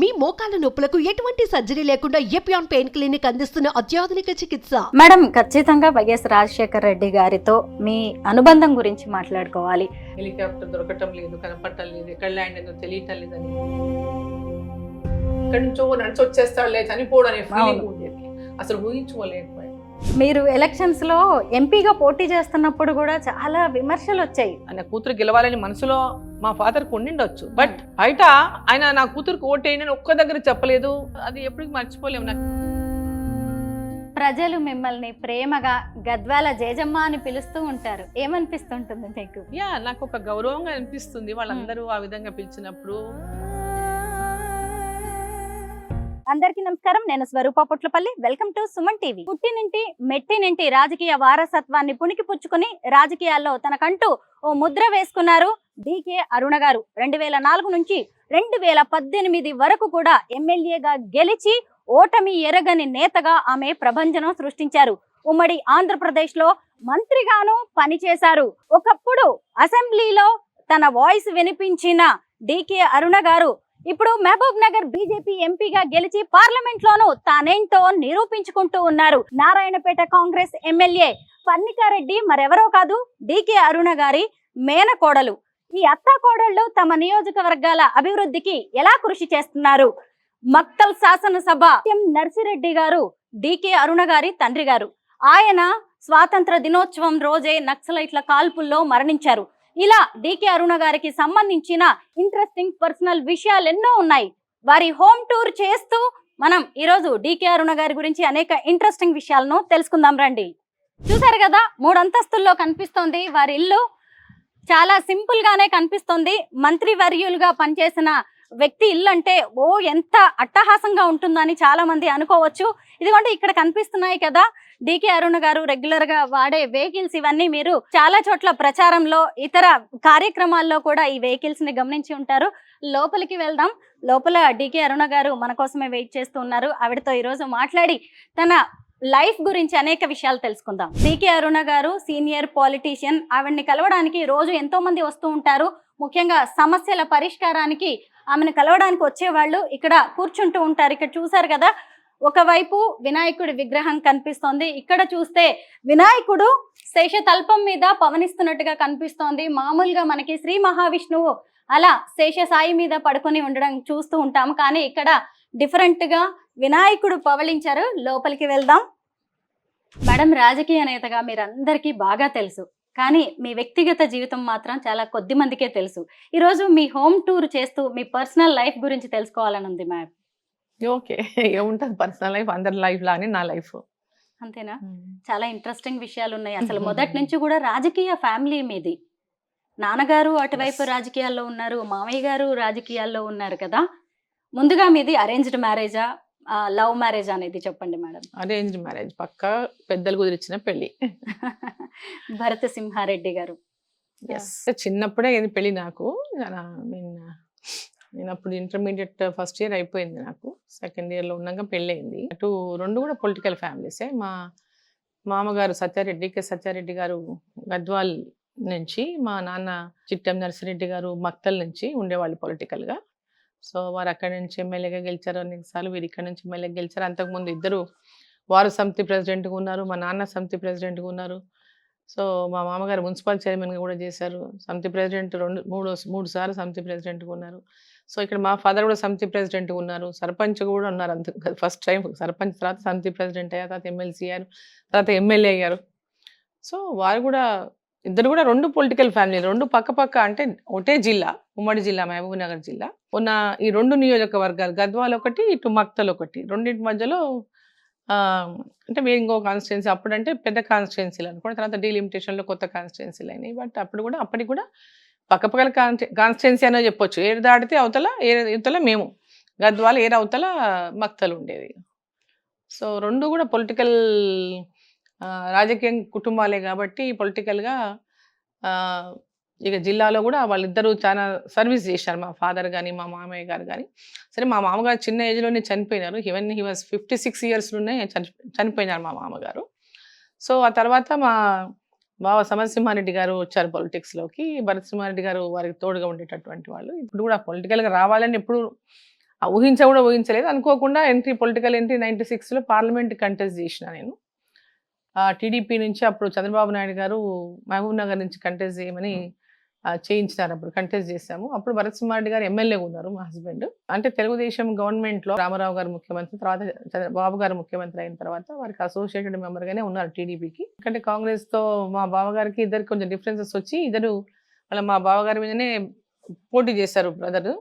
మీ మోకాల నొప్పులకు ఎటువంటి సర్జరీ లేకుండా ఎపియాన్ పెయిన్ క్లినిక్ అందిస్తున్న అత్యాధునిక చికిత్స. మేడం, ఖచ్చితంగా వైఎస్ రాజశేఖర రెడ్డి గారితో మీ అనుబంధం గురించి మాట్లాడుకోవాలి. హెలికాప్టర్ దొరకటం లేదు, కనపడటం లేదు, ఎక్కడ ల్యాండ్ అయిందో తెలియటం లేదని, ఇక్కడి నుంచో నడిచి వచ్చేస్తాడులే చనిపోవడం అనే ఫీలింగ్ ఉండేది. అసలు ఊహించుకోలేకపోయాను. మీరు ఎలక్షన్స్ లో ఎంపీగా పోటీ చేస్తున్నప్పుడు కూడా చాలా విమర్శలు వచ్చాయి. ఆయన కూతురు గెలవాలని మనసులో మా ఫాదర్కి ఉండిండొచ్చు, బట్ బయట ఆయన నా కూతురుకు ఓటేయని ఒక్క దగ్గర చెప్పలేదు. అది ఎప్పటికీ మర్చిపోలేము. నాకు ప్రజలు మిమ్మల్ని ప్రేమగా గద్వాల జేజమ్మ అని పిలుస్తూ ఉంటారు. ఏమనిపిస్తుంటుంది మీకు? నాకు ఒక గౌరవంగా అనిపిస్తుంది వాళ్ళందరూ ఆ విధంగా పిలిచినప్పుడు. అందరికీ నమస్కారం, నేను Swarupa Potlapalli. Welcome to Suman TV. పుట్టినింటి మెట్టినింటి రాజకీయ వారసత్వాన్ని పుణికిపుచ్చుకుని రాజకీయాల్లో తనకంటూ ఓ ముద్ర వేసుకున్నారు డికే అరుణ గారు. 2004 నుంచి 2018 వరకు కూడా ఎమ్మెల్యేగా గెలిచి ఓటమి ఎరగని నేతగా ఆమె ప్రభంజనం సృష్టించారు. ఉమ్మడి ఆంధ్రప్రదేశ్ లో మంత్రిగాను పనిచేశారు. ఒకప్పుడు అసెంబ్లీలో తన వాయిస్ వినిపించిన డికే అరుణ గారు ఇప్పుడు మహబూబ్ నగర్ బీజేపీ ఎంపీగా గెలిచి పార్లమెంట్ లోనూ తానేంటో నిరూపించుకుంటూ ఉన్నారు. నారాయణపేట కాంగ్రెస్ ఎమ్మెల్యే పన్నికారెడ్డి మరెవరో కాదు, డికే అరుణ గారి మేనకోడలు. ఈ అత్తా కోడళ్లు తమ నియోజకవర్గాల అభివృద్ధికి ఎలా కృషి చేస్తున్నారు? మక్తల్ శాసనసభ ఎం నర్సిరెడ్డి గారు డికే అరుణ గారి తండ్రి గారు. ఆయన స్వాతంత్ర దినోత్సవం రోజే నక్సలైట్ల కాల్పుల్లో మరణించారు. ఇలా డికే అరుణ గారికి సంబంధించిన ఇంట్రెస్టింగ్ పర్సనల్ విషయాలు ఎన్నో ఉన్నాయి. వారి హోమ్ టూర్ చేస్తూ మనం ఈరోజు డికే అరుణ గారి గురించి అనేక ఇంట్రెస్టింగ్ విషయాలను తెలుసుకుందాం రండి. చూసారు కదా, 3 అంతస్తుల్లో కనిపిస్తోంది వారి ఇల్లు. చాలా సింపుల్ గానే కనిపిస్తోంది. మంత్రి వర్యులుగా పనిచేసిన వ్యక్తి ఇల్లు అంటే ఎంత అట్టహాసంగా ఉంటుందని చాలా మంది అనుకోవచ్చు. ఇదిగోండి ఇక్కడ కనిపిస్తున్నాయి కదా డికే అరుణ గారు రెగ్యులర్ గా వాడే వెహికల్స్. ఇవన్నీ మీరు చాలా చోట్ల ప్రచారంలో ఇతర కార్యక్రమాల్లో కూడా ఈ వెహికల్స్ ని గమనించి ఉంటారు. లోపలికి వెళ్దాం. లోపల డికే అరుణ గారు మన కోసమే వెయిట్ చేస్తూ ఉన్నారు. ఆవిడతో ఈరోజు మాట్లాడి తన లైఫ్ గురించి అనేక విషయాలు తెలుసుకుందాం. డికే అరుణ గారు సీనియర్ పాలిటీషియన్. ఆవిడ్ని కలవడానికి రోజు ఎంతో మంది వస్తూ ఉంటారు. ముఖ్యంగా సమస్యల పరిష్కారానికి ఆమెను కలవడానికి వచ్చేవాళ్ళు ఇక్కడ కూర్చుంటూ ఉంటారు. ఇక్కడ చూసారు కదా, ఒకవైపు వినాయకుడి విగ్రహం కనిపిస్తోంది. ఇక్కడ చూస్తే వినాయకుడు శేషతల్పం మీద పవనిస్తున్నట్టుగా కనిపిస్తోంది. మామూలుగా మనకి శ్రీ మహావిష్ణువు అలా శేష సాయి మీద పడుకొని ఉండడం చూస్తూ ఉంటాము, కానీ ఇక్కడ డిఫరెంట్ గా వినాయకుడు పవళించారు. లోపలికి వెళ్దాం. మేడం, రాజకీయ నేతగా మీరందరికీ బాగా తెలుసు, కానీ మీ వ్యక్తిగత జీవితం మాత్రం చాలా కొద్ది మందికే తెలుసు. ఈరోజు మీ హోమ్ టూర్ చేస్తూ మీ పర్సనల్ లైఫ్ గురించి తెలుసుకోవాలని ఉంది మ్యామ్. ఓకే, ఏముంటుంది పర్సనల్ లైఫ్, అందరి లైఫ్ లానే నా లైఫ్. అంతేనా? చాలా ఇంట్రెస్టింగ్ విషయాలు ఉన్నాయి. అసలు మొదటి నుంచి కూడా రాజకీయ ఫ్యామిలీ మీది. నాన్నగారు అటువైపు రాజకీయాల్లో ఉన్నారు, మామయ్య గారు రాజకీయాల్లో ఉన్నారు కదా. ముందుగా మీది అరేంజ్డ్ మ్యారేజా, లవ్ మ్యారేజ్ అనేది చెప్పండి మేడం. అరేంజ్డ్ మ్యారేజ్, పక్కా పెద్దలు కుదిరిచిన పెళ్లి. భరత సింహారెడ్డి గారు. చిన్నప్పుడే అయింది పెళ్లి నాకు. నేను అప్పుడు ఇంటర్మీడియట్ ఫస్ట్ ఇయర్ అయిపోయింది. నాకు సెకండ్ ఇయర్లో ఉన్నాక పెళ్ళి అయింది. అటు రెండు కూడా పొలిటికల్ ఫ్యామిలీసే. మా మామగారు సత్యారెడ్డి గారు గద్వాల్ నుంచి, మా నాన్న చిట్టెం నర్సిరెడ్డి గారు మక్తల్ నుంచి ఉండేవాళ్ళు పొలిటికల్గా. సో వారు అక్కడి నుంచి ఎమ్మెల్యేగా గెలిచారు అనేకసార్లు, వీరు ఇక్కడ నుంచి ఎమ్మెల్యేగా గెలిచారు. అంతకుముందు ఇద్దరు వారు సమితి ప్రెసిడెంట్గా ఉన్నారు, మా నాన్న సమితి ప్రెసిడెంట్గా ఉన్నారు. సో మా మామగారు మున్సిపల్ చైర్మన్గా కూడా చేశారు. సమితి ప్రెసిడెంట్ మూడు సార్లు సమితి ప్రెసిడెంట్గా ఉన్నారు. సో ఇక్కడ మా ఫాదర్ కూడా సమితి ప్రెసిడెంట్గా ఉన్నారు, సర్పంచ్ కూడా ఉన్నారు. ఫస్ట్ టైం సర్పంచ్, తర్వాత సమితి ప్రెసిడెంట్ అయ్యారు, తర్వాత ఎమ్మెల్సీ అయ్యారు, తర్వాత ఎమ్మెల్యే అయ్యారు. సో వారు కూడా ఇద్దరు కూడా రెండు పొలిటికల్ ఫ్యామిలీ, రెండు పక్క అంటే ఒకటే జిల్లా, ఉమ్మడి జిల్లా మహబూబ్ నగర్ జిల్లా ఉన్న ఈ రెండు నియోజకవర్గాలు, గద్వాల్ ఒకటి, ఇటు మక్తల్ ఒకటి, రెండింటి మధ్యలో అంటే మీరు ఇంకో కాన్స్టిట్యున్సీ, అప్పుడంటే పెద్ద కాన్స్టిట్యున్సీలు అనుకోండి, తర్వాత డీలిమిటేషన్లో కొత్త కాన్స్టిట్యున్సీలు అయినాయి. బట్ అప్పటికి కూడా పక్కపక్కల కాన్స్టిట్యున్సీ అనే చెప్పొచ్చు. ఏరు దాటితే అవతల మేము, గద్వాల్ ఏరు అవతల మక్తల్ ఉండేది. సో రెండు కూడా పొలిటికల్ రాజకీయ కుటుంబాలే కాబట్టి పొలిటికల్గా ఇక జిల్లాలో కూడా వాళ్ళిద్దరూ చాలా సర్వీస్ చేశారు, మా ఫాదర్ కానీ మా మామయ్య గారు కానీ. సరే, మా మామగారు చిన్న ఏజ్లోనే చనిపోయినారు. ఈవెన్ హీ వాజ్ 56 ఇయర్స్లోనే చనిపోయినారు మా మామగారు. సో ఆ తర్వాత మా బావ సమరసింహారెడ్డి గారు వచ్చారు పొలిటిక్స్లోకి. భరత్ సింహారెడ్డి గారు వారికి తోడుగా ఉండేటటువంటి వాళ్ళు. ఇప్పుడు కూడా పొలిటికల్గా రావాలని ఎప్పుడు కూడా ఊహించలేదు. అనుకోకుండా పొలిటికల్ ఎంట్రీ 96లో పార్లమెంట్ కంటెస్ట్ చేసిన నేను. టీడీపీ నుంచి అప్పుడు చంద్రబాబు నాయుడు గారు మహబూబ్ నగర్ నుంచి కంటెస్ట్ చేయమని చేయించినారు. అప్పుడు కంటెస్ట్ చేశాము. అప్పుడు భరత్ సింహారెడ్డి గారు ఎమ్మెల్యేగా ఉన్నారు, మా హస్బెండ్. అంటే తెలుగుదేశం గవర్నమెంట్లో రామారావు గారు ముఖ్యమంత్రి, తర్వాత బాబు గారు ముఖ్యమంత్రి అయిన తర్వాత వారికి అసోసియేటెడ్ మెంబర్గానే ఉన్నారు టీడీపీకి. ఎందుకంటే కాంగ్రెస్తో మా బావగారికి ఇద్దరికి కొంచెం డిఫరెన్సెస్ వచ్చి ఇద్దరు మా బావగారి మీదనే పోటీ చేశారు బ్రదర్.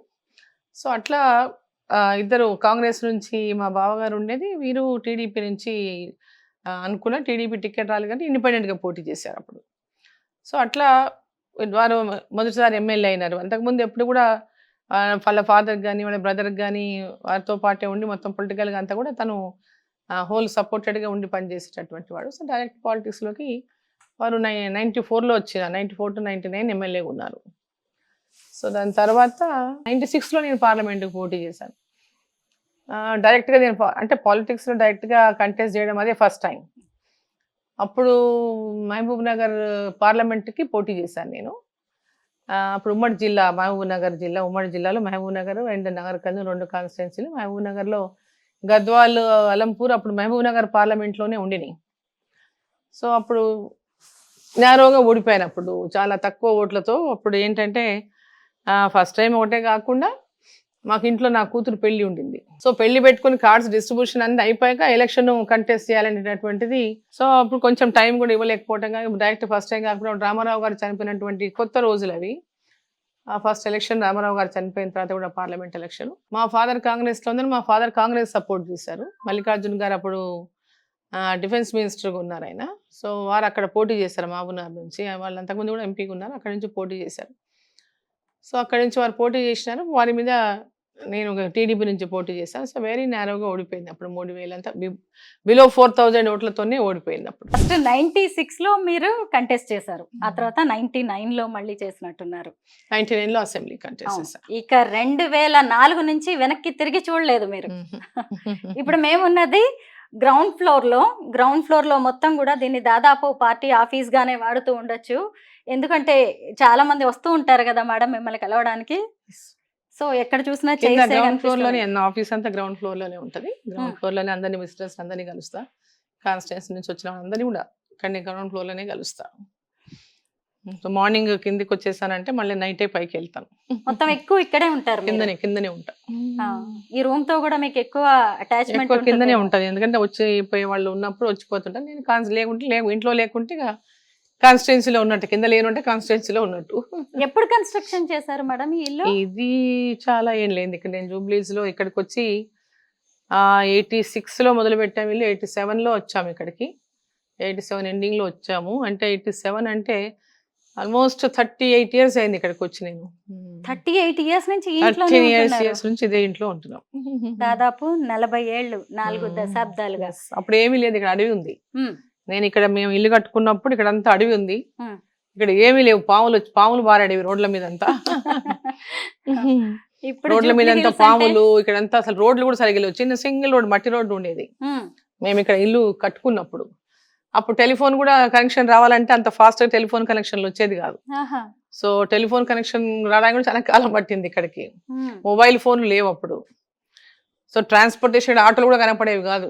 సో అట్లా ఇద్దరు కాంగ్రెస్ నుంచి మా బావగారు ఉండేది, వీరు టీడీపీ నుంచి అనుకున్న టీడీపీ టికెట్ రాలేదు కానీ ఇండిపెండెంట్గా పోటీ చేశారు అప్పుడు. సో అట్లా వారు మొదటిసారి ఎమ్మెల్యే అయినారు. అంతకుముందు ఎప్పుడు కూడా వాళ్ళ ఫాదర్కి కానీ వాళ్ళ బ్రదర్కి కానీ వారితో పాటే ఉండి మొత్తం పొలిటికల్గా అంతా కూడా తను హోల్ సపోర్టెడ్గా ఉండి పనిచేసేటటువంటి వాడు. సో డైరెక్ట్ పాలిటిక్స్లోకి వారు 94లో వచ్చిన 94 to 99 ఎమ్మెల్యేగా ఉన్నారు. సో దాని తర్వాత 96లో నేను పార్లమెంట్కి పోటీ చేశాను. డైరెక్ట్గా నేను అంటే పాలిటిక్స్లో డైరెక్ట్గా కంటెస్ట్ చేయడం అదే ఫస్ట్ టైం. అప్పుడు మహబూబ్ నగర్ పార్లమెంట్కి పోటీ చేశాను నేను. అప్పుడు ఉమ్మడి జిల్లా మహబూబ్ నగర్ జిల్లా, ఉమ్మడి జిల్లాలో మహబూబ్ నగర్ అండ్ నగర్ కన్ను 2 కాన్స్టిట్యున్సీలు. మహబూబ్ నగర్లో గద్వాల్, అలంపూర్ అప్పుడు మహబూబ్ నగర్ పార్లమెంట్లోనే ఉండినాయి. సో అప్పుడు నేరోగా ఓడిపోయాను. అప్పుడు చాలా తక్కువ ఓట్లతో. అప్పుడు ఏంటంటే ఫస్ట్ టైం ఒకటే కాకుండా మాకు ఇంట్లో నా కూతురు పెళ్లి ఉండింది. సో పెళ్లి పెట్టుకుని కార్డ్స్ డిస్ట్రిబ్యూషన్ అన్ని అయిపోయాక ఎలక్షన్ కంటెస్ట్ చేయాలనేటటువంటిది. సో అప్పుడు కొంచెం టైం కూడా ఇవ్వలేకపోవటం, కానీ డైరెక్ట్ ఫస్ట్ టైం కాకుండా రామారావు గారు చనిపోయినటువంటి కొత్త రోజులు అవి. ఫస్ట్ ఎలక్షన్ రామారావు గారు చనిపోయిన తర్వాత కూడా పార్లమెంట్ ఎలక్షన్. మా ఫాదర్ కాంగ్రెస్లో ఉందని మా ఫాదర్ కాంగ్రెస్ సపోర్ట్ చేశారు. మల్లికార్జున్ గారు అప్పుడు డిఫెన్స్ మినిస్టర్గా ఉన్నారు ఆయన. సో వారు అక్కడ పోటీ చేశారు మహబూబ్నగర్ నుంచి. వాళ్ళు అంతకుముందు కూడా ఎంపీగా ఉన్నారు, అక్కడ నుంచి పోటీ చేశారు. సో అక్కడి నుంచి వారు పోటీ చేసినారు. వారి మీద నేను టీడీపీ నుంచి పోటీ చేశాను. సో వెరీ నేరోగా ఓడిపోయింది. అప్పుడు 3000 అంతా బిలో 4000 ఓట్లతోనే ఓడిపోయింది. అప్పుడు ఫస్ట్ 96లో మీరు కంటెస్ట్ చేశారు, ఆ తర్వాత 99లో మళ్ళీ చేసినట్టున్నారు. 99లో అసెంబ్లీ కంటెస్ట్ చేశాను. ఇక 2004 నుంచి వెనక్కి తిరిగి చూడలేదు మీరు. ఇప్పుడు మేమున్నది గ్రౌండ్ ఫ్లోర్ లో మొత్తం కూడా దీన్ని దాదాపు పార్టీ ఆఫీస్ గానే వాడుతూ ఉండొచ్చు. ఎందుకంటే చాలా మంది వస్తూ ఉంటారు కదా మేడం మిమ్మల్ని కలవడానికి. సో ఎక్కడ చూసినా గ్రౌండ్ ఫ్లోర్ లోనే, ఆఫీస్ అంతా గ్రౌండ్ ఫ్లోర్ లోనే ఉంటది. గ్రౌండ్ ఫ్లోర్ లోనే అందరినీ విజిటర్స్ అందరినీ కలుస్తా. కాన్స్టిట్యున్సీ నుంచి వచ్చిన అందరినీ కూడా ఇక్కడనే గ్రౌండ్ ఫ్లోర్ లోనే కలుస్తా. సో మార్నింగ్ కిందికి వచ్చేసానంటే మళ్ళీ నైటే పైకి వెళ్తాను. మొత్తం ఎక్కువ ఇక్కడే ఉంటారు, కిందనే ఉంటా. ఈ రూమ్ తో కూడా మీకు ఎక్కువ అటాచ్మెంట్ కిందనే ఉంటది. ఎందుకంటే వచ్చిపోయే వాళ్ళు ఉన్నప్పుడు వచ్చిపోతుంటారు. నేను లేకుంటే ఇంట్లో లేకుంటే కాన్స్టిట్యున్సీలో ఉన్నట్టు, కింద లేనుంటే కాన్స్టిట్యున్సీలో ఉన్నట్టు. ఎప్పుడు కన్స్ట్రక్షన్ చేశారు మేడం ఈ ఇల్లు? ఇది చాలా ఏం లేదు. ఇక్కడ నేను జూబ్లీస్ లో ఇక్కడికి వచ్చి 86లో మొదలు పెట్టాము ఇల్లు. 87లో వచ్చాము ఇక్కడికి. 87 ఎండింగ్ లో వచ్చాము. అంటే 87 అంటే ఆల్మోస్ట్ 38 years అయింది ఇక్కడికి వచ్చి. నేను 38 years నుంచి 13 years నుంచి ఇదే ఇంట్లో ఉంటున్నాం. దాదాపు 40 ఏళ్ళు, 4 దశాబ్దాలుగా. అప్పుడు ఏమీ లేదు, ఇక్కడ అడవి ఉంది. నేను ఇక్కడ మేము ఇల్లు కట్టుకున్నప్పుడు ఇక్కడ అంతా అడవి ఉంది. ఇక్కడ ఏమీ లేవు, పాములు బారాడేవి రోడ్ల మీద అంతా. రోడ్ల మీద అంతా పాములు. ఇక్కడంతా అసలు రోడ్లు కూడా సరిగ్గా లేవు. చిన్న సింగిల్ రోడ్, మట్టి రోడ్డు ఉండేది మేము ఇక్కడ ఇల్లు కట్టుకున్నప్పుడు. అప్పుడు టెలిఫోన్ కూడా కనెక్షన్ రావాలంటే అంత ఫాస్ట్ గా టెలిఫోన్ కనెక్షన్లు వచ్చేది కాదు. సో టెలిఫోన్ కనెక్షన్ రావడానికి కూడా చాలా కాలం పట్టింది ఇక్కడికి. మొబైల్ ఫోన్లు లేవు అప్పుడు. సో ట్రాన్స్పోర్టేషన్ ఆటోలు కూడా కనపడేవి కాదు.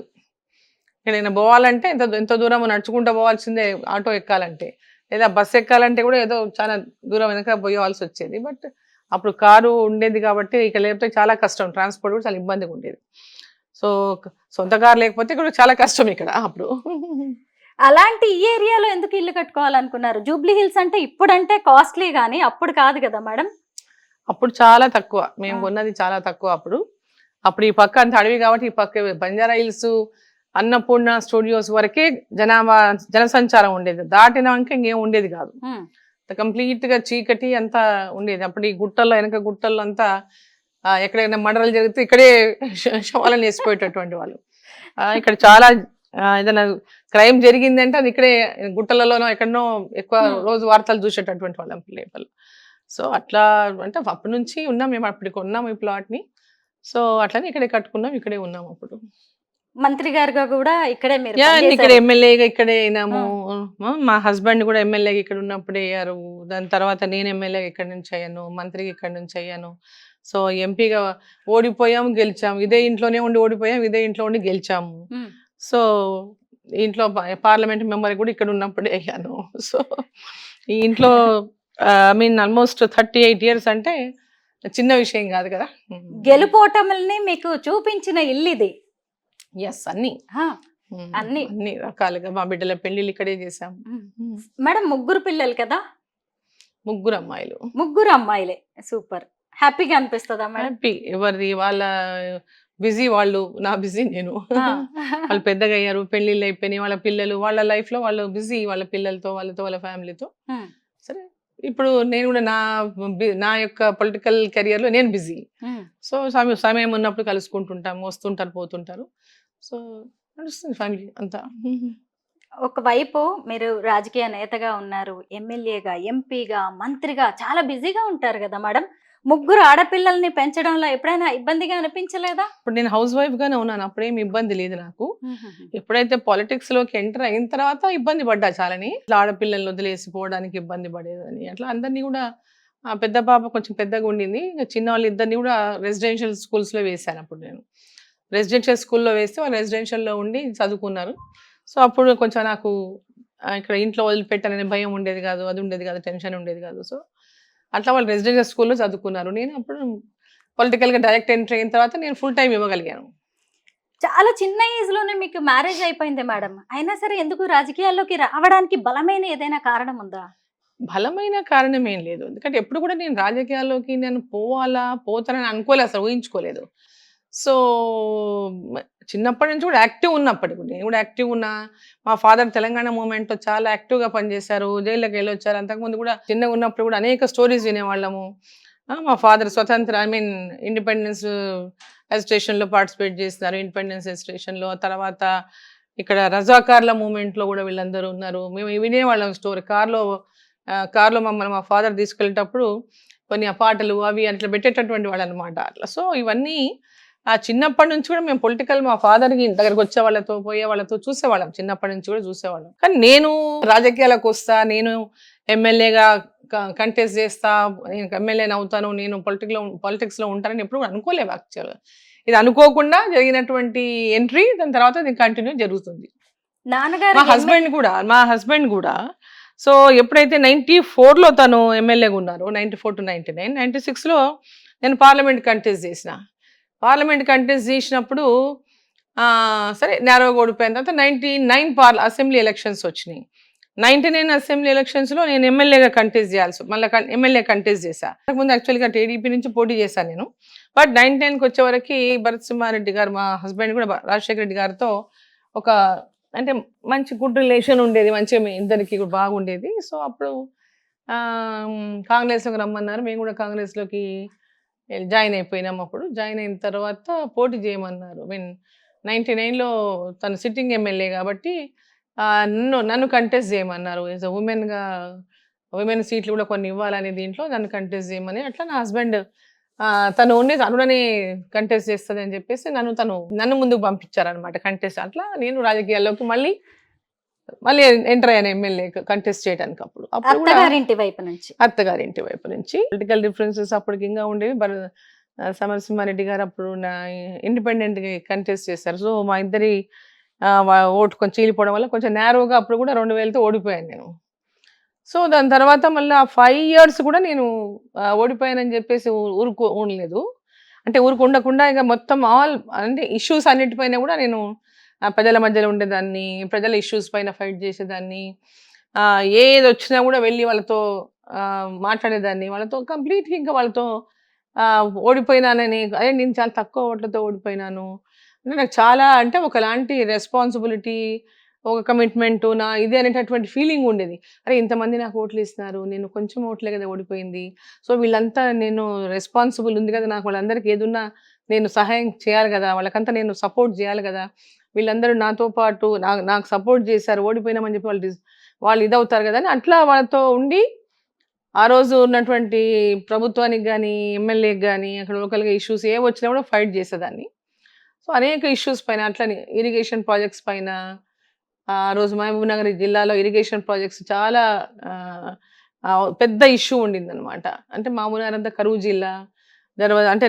ఎక్కడైనా పోవాలంటే ఎంత దూరం నడుచుకుంటూ పోవాల్సిందే ఆటో ఎక్కాలంటే, లేదా బస్సు ఎక్కాలంటే కూడా ఏదో చాలా దూరం వెనక పోయేవాల్సి వచ్చేది. బట్ అప్పుడు కారు ఉండేది కాబట్టి ఇక లేకపోతే చాలా కష్టం, ట్రాన్స్పోర్ట్ కూడా చాలా ఇబ్బందిగా ఉండేది. సో సొంత కారు లేకపోతే కూడా చాలా కష్టం ఇక్కడ అప్పుడు. అలాంటి ఈ ఏరియాలో ఎందుకు ఇల్లు కట్టుకోవాలనుకున్నారు? జూబ్లీ హిల్స్ అంటే ఇప్పుడంటే కాస్ట్లీ గానీ అప్పుడు కాదు కదా మేడం? అప్పుడు చాలా తక్కువ, మేము కొన్నది చాలా తక్కువ. అప్పుడు ఈ పక్క అంత అడవి కాబట్టి ఈ పక్క బంజారా హిల్స్, అన్నపూర్ణ స్టూడియోస్ వరకే జనసంచారం ఉండేది. దాటినాక ఇంకేం ఉండేది కాదు. కంప్లీట్ గా చీకటి అంతా ఉండేది. అప్పుడు ఈ గుట్టల్లో, వెనక గుట్టల్లో అంతా ఎక్కడైనా మర్డర్లు జరిగితే ఇక్కడే శవాలను వేసిపోయేటటువంటి వాళ్ళు. ఇక్కడ చాలా ఏదైనా క్రైమ్ జరిగిందంటే అది ఇక్కడే గుట్టలలోనో ఎక్కడనో ఎక్కువ రోజు వార్తలు చూసేటటువంటి వాళ్ళం లేపల్. సో అట్లా అంటే అప్పటి నుంచి ఉన్నాం మేము, అప్పటికి ఉన్నాము ఈ ప్లాట్ ని. సో అట్లనే ఇక్కడే కట్టుకున్నాం, ఇక్కడే ఉన్నాము. అప్పుడు మంత్రి గారుగా కూడా ఇక్కడే మీరు ఇక్కడ ఎమ్మెల్యేగా ఇక్కడే అయినాము. మా హస్బెండ్ కూడా ఎమ్మెల్యేగా ఇక్కడ ఉన్నప్పుడే అయ్యారు. దాని తర్వాత నేను ఎమ్మెల్యేగా ఇక్కడ నుంచి అయ్యాను, మంత్రికి ఇక్కడ నుంచి అయ్యాను. సో ఎంపీగా ఓడిపోయాము, గెలిచాము. ఇదే ఇంట్లోనే ఉండి ఓడిపోయాం, ఇదే ఇంట్లో ఉండి గెలిచాము. సో ఇంట్లో పార్లమెంట్ మెంబర్ కూడా ఇక్కడ ఉన్నప్పుడే అయ్యాను. సో ఈ ఇంట్లో ఐ మీన్ ఆల్మోస్ట్ 38 years అంటే చిన్న విషయం కాదు కదా. గెలుపోటముల్ని మీకు చూపించిన ఇల్లు ఇది. ఎస్, అన్ని అన్ని. అన్ని రకాలుగా మా బిడ్డల పెళ్లిళ్ళు ఇక్కడే చేసాం. మేడం ముగ్గురు పిల్లలు కదా? ముగ్గురు అమ్మాయిలు. ముగ్గురు అమ్మాయిలే, సూపర్. హ్యాపీగా అనిపిస్తుందా మేడం? హ్యాపీ. ఎవరిది వాళ్ళ బిజీ, వాళ్ళు నా బిజీ నేను. వాళ్ళు పెద్దగా అయ్యారు, పెళ్లిళ్ళు అయిపోయినాయి, వాళ్ళ పిల్లలు, వాళ్ళ లైఫ్ లో వాళ్ళు బిజీ, వాళ్ళ పిల్లలతో, వాళ్ళ ఫ్యామిలీతో. సరే, ఇప్పుడు నేను కూడా నా యొక్క పొలిటికల్ కెరియర్ లో నేను బిజీ. సో సమయం ఉన్నప్పుడు కలుసుకుంటుంటాము, వస్తుంటారు, పోతుంటారు. సో నడుస్తుంది ఫ్యామిలీ అంతా. ఒకవైపు మీరు రాజకీయ నేతగా ఉన్నారు, ఎమ్మెల్యేగా, ఎంపీగా, మంత్రిగా చాలా బిజీగా ఉంటారు కదా మేడం. ముగ్గురు ఆడపిల్లల్ని పెంచడంలో ఎప్పుడైనా ఇబ్బందిగా అనిపించలేదా? ఇప్పుడు నేను హౌస్ వైఫ్ గానే ఉన్నాను, అప్పుడేం ఇబ్బంది లేదు నాకు. ఎప్పుడైతే పాలిటిక్స్ లోకి ఎంటర్ అయిన తర్వాత ఇబ్బంది పడ్డా చాలని. ఇట్లా ఆడపిల్లల్ని వదిలేసిపోవడానికి ఇబ్బంది పడేదని అట్లా అందరినీ కూడా. ఆ పెద్ద పాప కొంచెం పెద్దగా ఉండింది, చిన్న వాళ్ళు ఇద్దరిని కూడా రెసిడెన్షియల్ స్కూల్స్ లో వేసాను. అప్పుడు నేను రెసిడెన్షియల్ స్కూల్లో వేస్తే వాళ్ళు రెసిడెన్షియల్లో ఉండి చదువుకున్నారు. సో అప్పుడు కొంచెం నాకు ఇక్కడ ఇంట్లో వదిలిపెట్టాలనే భయం ఉండేది కాదు, అది ఉండేది కాదు, టెన్షన్ ఉండేది కాదు. సో అట్లా వాళ్ళు రెసిడెన్షియల్ స్కూల్లో చదువుకున్నారు. నేను అప్పుడు పొలిటికల్గా డైరెక్ట్ ఎంట్రీ అయిన తర్వాత నేను ఫుల్ టైం ఇవ్వగలిగాను. చాలా చిన్న ఏజ్ లోనే మీకు మ్యారేజ్ అయిపోయింది మేడం. అయినా సరే ఎందుకు రాజకీయాల్లోకి రావడానికి బలమైన ఏదైనా కారణం ఉందా? బలమైన కారణం ఏం లేదు, ఎందుకంటే ఎప్పుడు కూడా నేను రాజకీయాల్లోకి నేను పోతానని అనుకోలేదు, అసలు ఊహించుకోలేదు. సో చిన్నప్పటి నుంచి కూడా యాక్టివ్ ఉన్నప్పటికి నేను కూడా యాక్టివ్ ఉన్నా. మా ఫాదర్ తెలంగాణ మూమెంట్లో చాలా యాక్టివ్గా పనిచేశారు, జైల్లోకి వెళ్ళొచ్చారు. అంతకుముందు కూడా చిన్నగా ఉన్నప్పుడు కూడా అనేక స్టోరీస్ వినేవాళ్ళము. మా ఫాదర్ స్వతంత్ర ఇండిపెండెన్స్ అజిటేషన్లో పార్టిసిపేట్ చేస్తున్నారు, ఇండిపెండెన్స్ అజిటేషన్లో. తర్వాత ఇక్కడ రజాకార్ల మూమెంట్లో కూడా వీళ్ళందరూ ఉన్నారు. మేము వినేవాళ్ళం స్టోరీ. కార్లో మమ్మల్ని మా ఫాదర్ తీసుకెళ్ళేటప్పుడు కొన్ని ఆ పాటలు అవి అట్లా పెట్టేటటువంటి వాళ్ళు అనమాట. అట్లా సో ఇవన్నీ ఆ చిన్నప్పటి నుంచి కూడా మేము పొలిటికల్, మా ఫాదర్కి దగ్గరకు వచ్చే వాళ్ళతో, పోయే వాళ్ళతో చూసేవాళ్ళం. చిన్నప్పటి నుంచి కూడా చూసేవాళ్ళం. కానీ నేను రాజకీయాలకు వస్తా, నేను ఎమ్మెల్యేగా కంటెస్ట్ చేస్తా, నేను ఎమ్మెల్యేని అవుతాను, నేను పొలిటిక్స్లో ఉంటానని ఎప్పుడు కూడా అనుకోలేవు యాక్చువల్గా. ఇది అనుకోకుండా జరిగినటువంటి ఎంట్రీ, దాని తర్వాత ఇది కంటిన్యూ జరుగుతుంది. నాన్నగారు మా హస్బెండ్ కూడా సో ఎప్పుడైతే 94లో తను ఎమ్మెల్యేగా ఉన్నారు, 94 to 99, 96లో నేను పార్లమెంట్ కంటెస్ట్ చేసినప్పుడు సరే నేరోగా ఓడిపోయిన తర్వాత 99 అసెంబ్లీ ఎలక్షన్స్ వచ్చినాయి. 99 అసెంబ్లీ ఎలక్షన్స్లో నేను ఎమ్మెల్యేగా కంటెస్ట్ చేయాల్సి, మళ్ళీ ఎమ్మెల్యే కంటెస్ట్ చేశాను. అంతకుముందు యాక్చువల్గా టీడీపీ నుంచి పోటీ చేశాను నేను. బట్ 99కి వచ్చేవరకు భరత్ సింహారెడ్డి గారు, మా హస్బెండ్ కూడా రాజశేఖర రెడ్డి గారితో ఒక అంటే మంచి గుడ్ రిలేషన్ ఉండేది, మంచిగా ఇద్దరికి బాగుండేది. సో అప్పుడు కాంగ్రెస్లోకి రమ్మన్నారు, మేము కూడా కాంగ్రెస్లోకి జాయిన్ అయిపోయినాం. అప్పుడు జాయిన్ అయిన తర్వాత పోటీ చేయమన్నారు. 99లో తను సిట్టింగ్ ఎమ్మెల్యే కాబట్టి నన్ను కంటెస్ట్ చేయమన్నారు. యాజ్ అ ఉమెన్ సీట్లు కూడా కొన్ని ఇవ్వాలనే దీంట్లో నన్ను కంటెస్ట్ చేయమని. అట్లా నా హస్బెండ్ తను ఉండేది అనుడనే కంటెస్ట్ చేస్తుంది అని చెప్పేసి నన్ను ముందుకు పంపించారనమాట కంటెస్ట్. అట్లా నేను రాజకీయాల్లోకి మళ్ళీ ఎంటర్ అయ్యాను ఎమ్మెల్యే కంటెస్ట్ చేయడానికి. అప్పుడు అత్తగారింటి వైపు నుంచి పొలిటికల్ డిఫరెన్సెస్ అప్పటికి ఇంకా ఉండేవి. సమరసింహారెడ్డి గారు అప్పుడు ఇండిపెండెంట్ కంటెస్ట్ చేశారు. సో మా ఇద్దరి ఓటు కొంచెం చీలిపోవడం వల్ల కొంచెం నేరోగా అప్పుడు కూడా 2000తో ఓడిపోయాను నేను. సో దాని తర్వాత మళ్ళీ 5 years కూడా నేను ఓడిపోయానని చెప్పేసి ఉండలేదు. అంటే ఉండకుండా ఇక మొత్తం అంటే ఇష్యూస్ అన్నిటిపైన కూడా నేను ప్రజల మధ్యలో ఉండేదాన్ని, ప్రజల ఇష్యూస్ పైన ఫైట్ చేసేదాన్ని. ఏది వచ్చినా కూడా వెళ్ళి వాళ్ళతో మాట్లాడేదాన్ని, వాళ్ళతో కంప్లీట్గా ఇంకా వాళ్ళతో ఓడిపోయినానని, అదే నేను చాలా తక్కువ ఓట్లతో ఓడిపోయినాను అంటే నాకు చాలా అంటే ఒకలాంటి రెస్పాన్సిబిలిటీ, ఒక కమిట్మెంట్ నా ఇది అనేటటువంటి ఫీలింగ్ ఉండేది. అరే ఇంతమంది నాకు ఓట్లు ఇస్తున్నారు, నేను కొంచెం ఓట్లే కదా ఓడిపోయింది. సో వీళ్ళంతా నేను రెస్పాన్సిబుల్ ఉంది కదా, నాకు వాళ్ళందరికీ ఏదున్నా నేను సహాయం చేయాలి కదా, వాళ్ళకంతా నేను సపోర్ట్ చేయాలి కదా. వీళ్ళందరూ నాతో పాటు నాకు సపోర్ట్ చేశారు, ఓడిపోయినామని చెప్పి వాళ్ళు ఇదవుతారు కదా అని అట్లా వాళ్ళతో ఉండి ఆ రోజు ఉన్నటువంటి ప్రభుత్వానికి కానీ, ఎమ్మెల్యేకి కానీ, అక్కడ లోకల్గా ఇష్యూస్ ఏ వచ్చినా కూడా ఫైట్ చేసేదాన్ని. సో అనేక ఇష్యూస్ పైన అట్లనే ఇరిగేషన్ ప్రాజెక్ట్స్ పైన, ఆ రోజు మహబూబ్ నగర్ జిల్లాలో ఇరిగేషన్ ప్రాజెక్ట్స్ చాలా పెద్ద ఇష్యూ ఉండిందనమాట. అంటే మహబూబ్ నగర్ అంతా కరువు జిల్లా, అంటే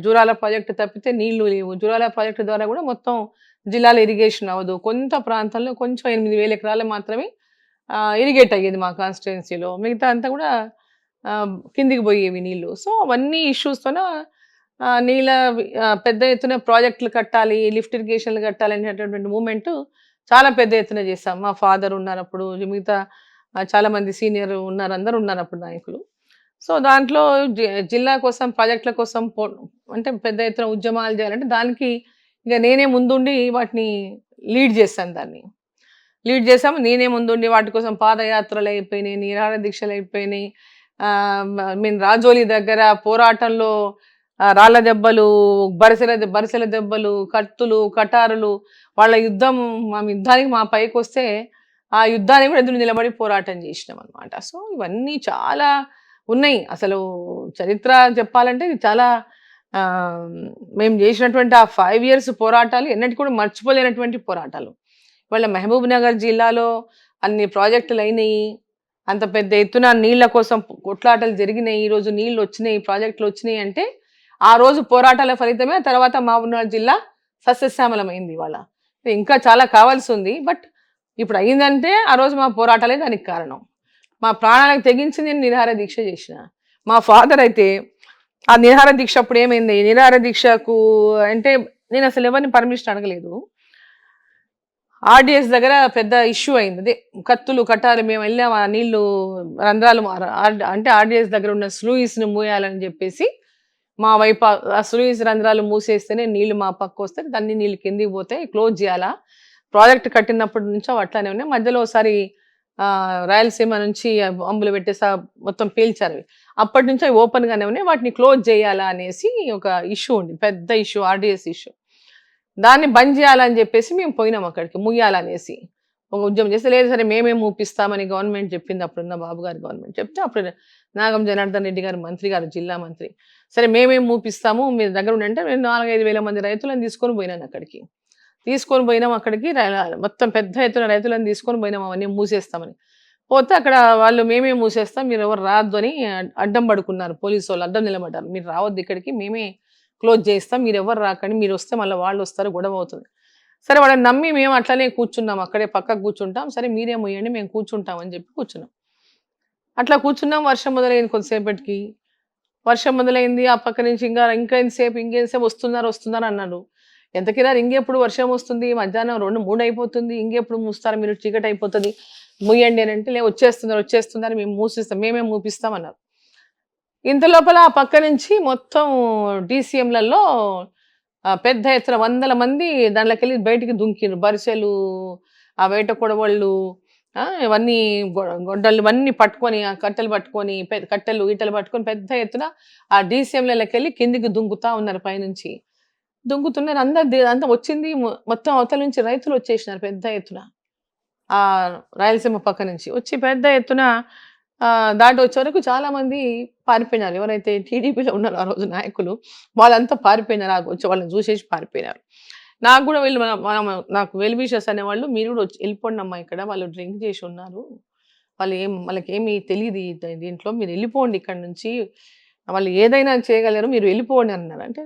జూరాల ప్రాజెక్టు తప్పితే నీళ్లు లేవు. జూరాల ప్రాజెక్టు ద్వారా కూడా మొత్తం జిల్లాలో ఇరిగేషన్ అవ్వదు. కొంత ప్రాంతంలో కొంచెం 8,000 ఎకరాలు మాత్రమే ఇరిగేట్ అయ్యేది మా కాన్స్టిట్యుయెన్సీలో. మిగతా అంతా కూడా కిందికి పోయేవి నీళ్లు. సో అవన్నీ ఇష్యూస్తోన పెద్ద ఎత్తున ప్రాజెక్టులు కట్టాలి, లిఫ్ట్ ఇరిగేషన్లు కట్టాలి అనేటటువంటి మూవ్‌మెంట్ చాలా పెద్ద ఎత్తున చేశాం. మా ఫాదర్ ఉన్నారప్పుడు, మిగతా చాలా మంది సీనియర్ ఉన్నారు. అందరూ ఉన్నారప్పుడు నాయకులు. సో దాంట్లో జిల్లా కోసం, ప్రాజెక్టుల కోసం అంటే పెద్ద ఎత్తున ఉద్యమాలు చేయాలంటే దానికి ఇక నేనే ముందుండి వాటిని లీడ్ చేశాను దాన్ని. లీడ్ చేసాము. నేనే ముందుండి వాటి కోసం పాదయాత్రలు అయిపోయినాయి, నిరాహార దీక్షలు అయిపోయినాయి. మీన్ రాజోలి దగ్గర పోరాటంలో రాళ్ళ దెబ్బలు, బరిసెల దెబ్బలు, కత్తులు, కటారులు, వాళ్ళ యుద్ధానికి మా పైకొస్తే ఆ యుద్ధానికి కూడా ఎదురు నిలబడి పోరాటం చేసినాం అనమాట. సో ఇవన్నీ చాలా ఉన్నాయి. అసలు చరిత్ర చెప్పాలంటే ఇది చాలా మేము చేసినటువంటి ఆ 5 years పోరాటాలు ఎన్నటికి కూడా మర్చిపోలేనటువంటి పోరాటాలు. ఇవాళ మహబూబ్ నగర్ జిల్లాలో అన్ని ప్రాజెక్టులు అయినాయి. అంత పెద్ద ఎత్తున నీళ్ల కోసం కొట్లాటలు జరిగినాయి. ఈరోజు నీళ్ళు వచ్చినాయి, ప్రాజెక్టులు వచ్చినాయి అంటే ఆ రోజు పోరాటాల ఫలితమే తర్వాత మహబూబ్‌నగర్ జిల్లా సస్యశ్యామలమైంది ఇవాళ. ఇంకా చాలా కావాల్సి ఉంది. బట్ ఇప్పుడు అయిందంటే ఆ రోజు మా పోరాటాలే దానికి కారణం. మా ప్రాణాలకు తెగించి నేను నిరాహార దీక్ష చేసిన. మా ఫాదర్ అయితే ఆ నిరాహార దీక్ష అప్పుడు ఏమైంది, నిరాహార దీక్షకు అంటే నేను అసలు ఎవరిని పర్మిషన్ అడగలేదు. ఆర్డీఎస్ దగ్గర పెద్ద ఇష్యూ అయింది. అదే కత్తులు కట్టాలి, మేము వెళ్ళాం ఆ నీళ్లు రంధ్రాలు అంటే ఆర్డీఎస్ దగ్గర ఉన్న స్లూయిస్ని మూయాలని చెప్పేసి మా వైపు ఆ స్లూయిస్ రంధ్రాలు మూసేస్తేనే నీళ్లు మా పక్క వస్తే దాన్ని నీళ్ళు కిందికి పోతే క్లోజ్ చేయాలా. ప్రాజెక్ట్ కట్టినప్పటి నుంచో అట్లానే ఉన్నాయి. మధ్యలో ఒకసారి రాయలసీమ నుంచి బాంబులు పెట్టేసి మొత్తం పేల్చారు. అప్పటి నుంచి అవి ఓపెన్గానే ఉన్నాయి, వాటిని క్లోజ్ చేయాలా అనేసి ఒక ఇష్యూ ఉంది, పెద్ద ఇష్యూ, ఆర్డీఎస్ ఇష్యూ. దాన్ని బంద్ చేయాలని చెప్పేసి మేము పోయినాం అక్కడికి, ముయ్యాలనేసి ఒక ఉద్యమం చేస్తే, లేదు సరే మేమే మూపిస్తామని గవర్నమెంట్ చెప్పింది. అప్పుడున్న బాబు గారి గవర్నమెంట్ చెప్తే అప్పుడు నాగం జనార్దన్ రెడ్డి గారు మంత్రి గారు, జిల్లా మంత్రి, సరే మేమేం మూపిస్తాము మీ దగ్గర ఉండంటే నేను 4-5 వేల మంది రైతులను తీసుకొని పోయినాను అక్కడికి. తీసుకొని పోయినాం అక్కడికి, మొత్తం పెద్ద ఎత్తున రైతులను తీసుకొని పోయినాం అవన్నీ మూసేస్తామని. పోతే అక్కడ వాళ్ళు మేమే మూసేస్తాం, మీరు ఎవరు రావద్దు అని అడ్డం పడుకున్నారు. పోలీసు వాళ్ళు అడ్డం నిలబడ్డారు, మీరు రావద్దు ఇక్కడికి, మేమే క్లోజ్ చేస్తాం, మీరు ఎవరు రాకండి, మీరు వస్తే మళ్ళీ వాళ్ళు వస్తారు, గొడవ అవుతుంది. సరే వాళ్ళని నమ్మి మేము అట్లనే కూర్చున్నాం, అక్కడే పక్కకు కూర్చుంటాం, సరే మీరే మొయ్యండి మేము కూర్చుంటాం అని చెప్పి కూర్చున్నాం. అట్లా కూర్చున్నాం. వర్షం మొదలైంది. కొద్దిసేపటికి వర్షం మొదలైంది. ఆ పక్క నుంచి ఇంకేంసేపు వస్తున్నారు అన్నారు. ఎంతకిరారు, ఇంకెప్పుడు వర్షం వస్తుంది, మధ్యాహ్నం 2-3 అయిపోతుంది, ఇంకెప్పుడు మూస్తారు మీరు, చీకటి అయిపోతుంది, ముయ్యండి అని అంటే, వచ్చేస్తున్నారు మేము మూసిస్తాం, మేమే మూపిస్తాం అన్నారు. ఇంత లోపల ఆ పక్క నుంచి మొత్తం డీసీఎంలలో పెద్ద ఎత్తున 100 మంది దాంట్లోకి వెళ్ళి బయటికి దుంకిరు. బరిసెలు, ఆ వేట కొడవళ్ళు, ఇవన్నీ గొడ్డళ్ళు ఇవన్నీ పట్టుకొని, ఆ కట్టెలు పట్టుకొని, ఈటలు పట్టుకొని పెద్ద ఎత్తున ఆ డీసీఎంలకి వెళ్ళి కిందికి దుంకుతా ఉన్నారు. పైనుంచి దుంకుతున్నారు. అంతా వచ్చింది మొత్తం అవతల నుంచి రైతులు వచ్చేసినారు పెద్ద ఎత్తున. ఆ రాయలసీమ పక్క నుంచి వచ్చి పెద్ద ఎత్తున దాటి వచ్చే వరకు చాలా మంది పారిపోయినారు. ఎవరైతే టీడీపీలో ఉన్నారో ఆ రోజు నాయకులు వాళ్ళంతా పారిపోయినారు. వచ్చి వాళ్ళని చూసేసి పారిపోయినారు. నాకు కూడా వీళ్ళు నాకు వెల్ విషర్స్ అనేవాళ్ళు, మీరు కూడా వచ్చి వెళ్ళిపోండి అమ్మా, ఇక్కడ వాళ్ళు డ్రింక్ చేసి ఉన్నారు, వాళ్ళకేమీ తెలియదు దీంట్లో, మీరు వెళ్ళిపోండి ఇక్కడ నుంచి, వాళ్ళు ఏదైనా చేయగలరు, మీరు వెళ్ళిపోండి అన్నారు. అంటే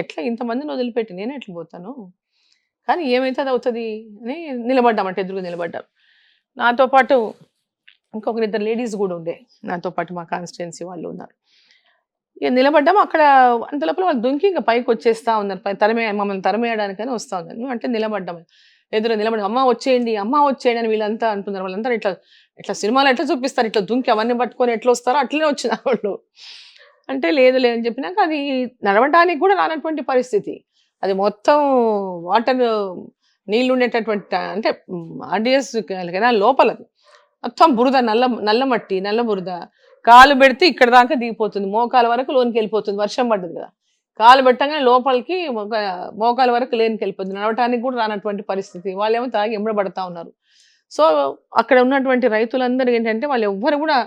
ఎట్లా ఇంతమందిని వదిలిపెట్టి నేను ఎట్లా పోతాను, కానీ ఏమైతే అది అవుతుంది అని నిలబడ్డామంటే ఎదురుగా నిలబడ్డారు. నాతో పాటు ఇంకొకరిద్దరు లేడీస్ కూడా ఉండే, నాతో పాటు మా కాన్స్టిట్యుయెన్సీ వాళ్ళు ఉన్నారు. ఇక నిలబడ్డాము. అక్కడ అంత లోపల వాళ్ళు దుంకి ఇంకా పైకి వచ్చేస్తా ఉన్నారు, మమ్మల్ని తరిమేయడానికని వస్తూ ఉన్నారు. మేము అంటే నిలబడ్డాము, ఎదురు నిలబడి అమ్మ వచ్చేయండి అని వీళ్ళంతా అంటున్నారు. వాళ్ళంతా ఇట్లా సినిమాలో ఎట్లా చూపిస్తారు, ఇట్లా దుంకి అవన్నీ పట్టుకొని ఎట్లా వస్తారో అట్లనే వచ్చిన వాళ్ళు. అంటే లేదు అని చెప్పినాక అది నడవడానికి కూడా రానటువంటి పరిస్థితి. అది మొత్తం వాటర్ నీళ్ళు ఉండేటటువంటి, అంటే ఆర్డీఎస్ లోపల మొత్తం బురద, నల్ల మట్టి, నల్ల బురద. కాలు పెడితే ఇక్కడ దాకా దిగిపోతుంది, మోకాల వరకు లోనికి వెళ్ళిపోతుంది. వర్షం పడ్డది కదా, కాలు పెట్టగానే లోపలికి మోకాల వరకు లేనికి వెళ్ళిపోతుంది. నడవటానికి కూడా రానటువంటి పరిస్థితి. వాళ్ళేమో తాగి ఎంబడబడతా ఉన్నారు. సో అక్కడ ఉన్నటువంటి రైతులందరూ ఏంటంటే వాళ్ళు ఎవ్వరు కూడా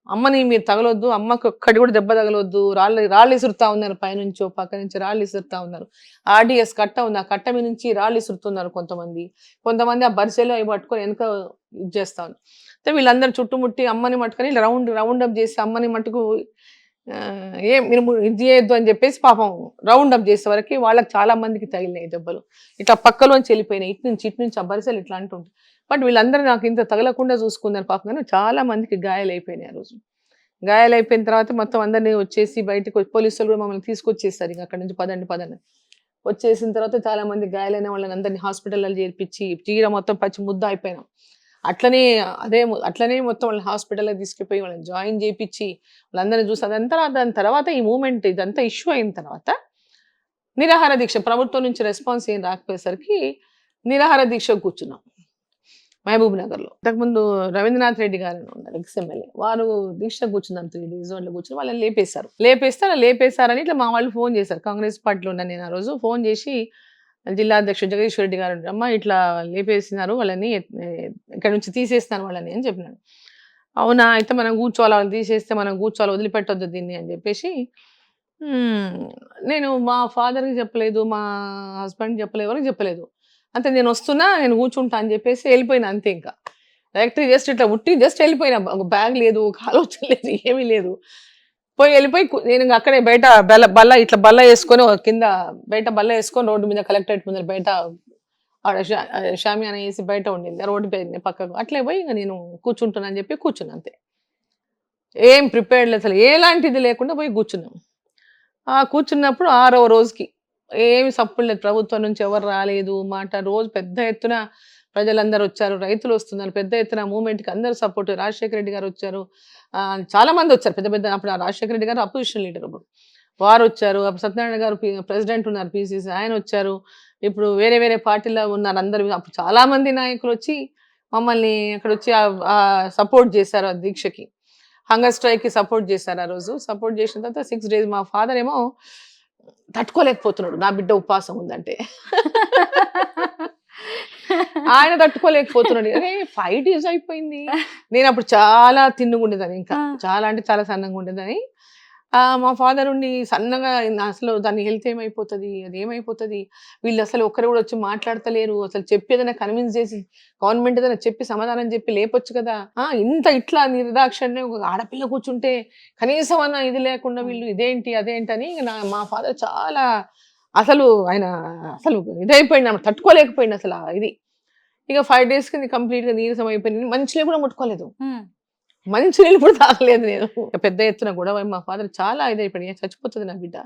అమ్మని మీరు తగలొద్దు, అమ్మకు ఒక్కడి కూడా దెబ్బ తగలొద్దు, రాళ్ళు ఇసురుతా ఉన్నారు, పైనుంచో పక్క నుంచి రాళ్ళు ఇసురుతా ఉన్నారు. ఆర్డీఎస్ కట్ట ఉంది, ఆ కట్ట మీద నుంచి రాళ్ళు ఇసురుతున్నారు కొంతమంది ఆ బరిసెలు అవి పట్టుకొని వెనక ఇది చేస్తా ఉన్నారు. అయితే వీళ్ళందరూ చుట్టుముట్టి అమ్మని మట్టుకొని రౌండ్ అప్ చేసి అమ్మని మట్టుకు ఏం మీరు ఇది చేయొద్దు అని చెప్పేసి పాపం రౌండ్ అప్ చేసే వరకు వాళ్ళకి చాలా మందికి తగిలినాయి దెబ్బలు. ఇట్లా పక్కలోంచి వెళ్ళిపోయినాయి, ఇటు నుంచి ఆ బరిసెలు ఇట్లా అంటుంటాయి. బట్ వీళ్ళందరూ నాకు ఇంత తగలకుండా చూసుకుందని పాపం, కానీ చాలా మందికి గాయాలైపోయినాయి ఆ రోజు. గాయాలైపోయిన తర్వాత మొత్తం అందరినీ వచ్చేసి బయటకు పోలీసులు కూడా మమ్మల్ని తీసుకొచ్చేస్తారు. ఇంకా అక్కడ నుంచి పదండి పదండి వచ్చేసిన తర్వాత చాలా మంది గాయాలైన వాళ్ళని అందరినీ హాస్పిటల్లో చేర్పించి చీర మొత్తం పచ్చి ముద్ద అయిపోయినాం. అట్లనే అట్లనే మొత్తం వాళ్ళని హాస్పిటల్‌కి తీసుకుపోయి వాళ్ళని జాయిన్ చేపిచ్చి వాళ్ళందరిని చూసి దాని తర్వాత ఈ మూవ్‌మెంట్ ఇదంతా ఇష్యూ అయిన తర్వాత నిరాహార దీక్ష ప్రభుత్వం నుంచి రెస్పాన్స్ ఏం రాకపోయేసరికి నిరాహార దీక్షకు కూర్చున్నాం మహబూబ్ నగర్‌లో. ఇంతకుముందు రవీంద్రనాథ్ రెడ్డి గారు ఉన్నారు ఎక్స్ ఎమ్మెల్యే. వారు దీక్షకు కూర్చున్నాం 3 డేస్. వాళ్ళు కూర్చొని వాళ్ళని లేపేశారని ఇట్లా మా వాళ్ళు ఫోన్ చేశారు. కాంగ్రెస్ పార్టీలో ఉన్నాను నేను ఆ రోజు. ఫోన్ చేసి జిల్లా అధ్యక్షుడు జగదీశ్వర్ రెడ్డి గారు అమ్మ ఇట్లా లేపేసినారు వాళ్ళని, ఇక్కడ నుంచి తీసేస్తున్నారు వాళ్ళని అని చెప్పినాడు. అవునా అయితే మనం కూర్చోవాలి, వాళ్ళని తీసేస్తే మనం కూర్చోవాలి, వదిలిపెట్టొద్దు దీన్ని అని చెప్పేసి నేను మా ఫాదర్కి చెప్పలేదు, మా హస్బెండ్కి చెప్పలేదు, ఎవరికి చెప్పలేదు. అంతే నేను వస్తున్నా, నేను కూర్చుంటా అని చెప్పేసి వెళ్ళిపోయినా అంతే. ఇంకా డైరెక్ట్ జస్ట్ ఇట్లా జస్ట్ వెళ్ళిపోయినా. ఒక బ్యాగ్ లేదు, ఒక ఆలోచన లేదు, ఏమీ లేదు. వెళ్ళిపోయి నేను ఇంక అక్కడే బయట బల్ల వేసుకొని కింద బయట బల్ల వేసుకొని రోడ్డు మీద కలెక్టరేట్ ముందర బయట షామియానా వేసి బయట ఉండింది రోడ్డు పక్కకు. అట్లే పోయి ఇంకా నేను కూర్చుంటున్నా అని చెప్పి కూర్చున్నా అంతే. ఏం ప్రిపేర్డ్ లేదు, అసలు ఎలాంటిది లేకుండా పోయి కూర్చున్నాం. కూర్చున్నప్పుడు 6వ రోజుకి ఏమి సప్పుడు లేదు, ప్రభుత్వం నుంచి ఎవరు రాలేదు మాట. రోజు పెద్ద ఎత్తున ప్రజలందరూ వచ్చారు, రైతులు వస్తున్నారు, పెద్ద ఎత్తున మూవ్మెంట్కి అందరూ సపోర్ట్. రాజశేఖర రెడ్డి గారు వచ్చారు, చాలా మంది వచ్చారు పెద్ద పెద్ద. అప్పుడు రాజశేఖర రెడ్డి గారు అపోజిషన్ లీడర్, అప్పుడు వారు వచ్చారు. అప్పుడు సత్యనారాయణ గారు ప్రెసిడెంట్ ఉన్నారు పిసిసి, ఆయన వచ్చారు. ఇప్పుడు వేరే వేరే పార్టీలో ఉన్నారు అందరు. అప్పుడు చాలా మంది నాయకులు వచ్చి మమ్మల్ని అక్కడ వచ్చి సపోర్ట్ చేశారు ఆ దీక్షకి. హంగర్ స్ట్రైక్ కి సపోర్ట్ చేశారు. ఆ రోజు సపోర్ట్ చేసిన తర్వాత 6 days మా ఫాదర్ ఏమో తట్టుకోలేకపోతున్నాడు, నా బిడ్డ ఉపవాసం ఉందంటే. ఆయన తట్టుకోలేకపోతున్నాడు. అరే 5 days అయిపోయింది. నేను అప్పుడు చాలా తిన్నుగుండేదాన్ని, ఇంకా చాలా అంటే చాలా సన్నగా ఉండేదని. మా ఫాదర్ ఉండి సన్నగా అసలు దాని హెల్త్ ఏమైపోతుంది, అది ఏమైపోతుంది, వీళ్ళు అసలు ఒక్కరు కూడా వచ్చి మాట్లాడతలేరు, అసలు చెప్పి ఏదైనా కన్విన్స్ చేసి గవర్నమెంట్ ఏదైనా చెప్పి సమాధానం చెప్పి లేపొచ్చు కదా. ఇంత ఇట్లా నిర్దాక్షిణ్యం ఒక ఆడపిల్ల కూర్చుంటే కనీసం అన్న ఇది లేకుండా వీళ్ళు ఇదేంటి అదేంటి అని మా ఫాదర్ చాలా అసలు ఆయన అసలు ఇదైపోయింది, తట్టుకోలేకపోయింది అసలు ఇది. ఇక 5 days కి కంప్లీట్గా నీరసం అయిపోయింది. మంచినీళ్ళు కూడా ముట్టుకోలేదు, మంచినీళ్ళు కూడా తాగలేదు నేను. పెద్ద ఎత్తున గొడవ. మా ఫాదర్ చాలా ఇదైపోయి చచ్చిపోతుంది నా బిడ్డ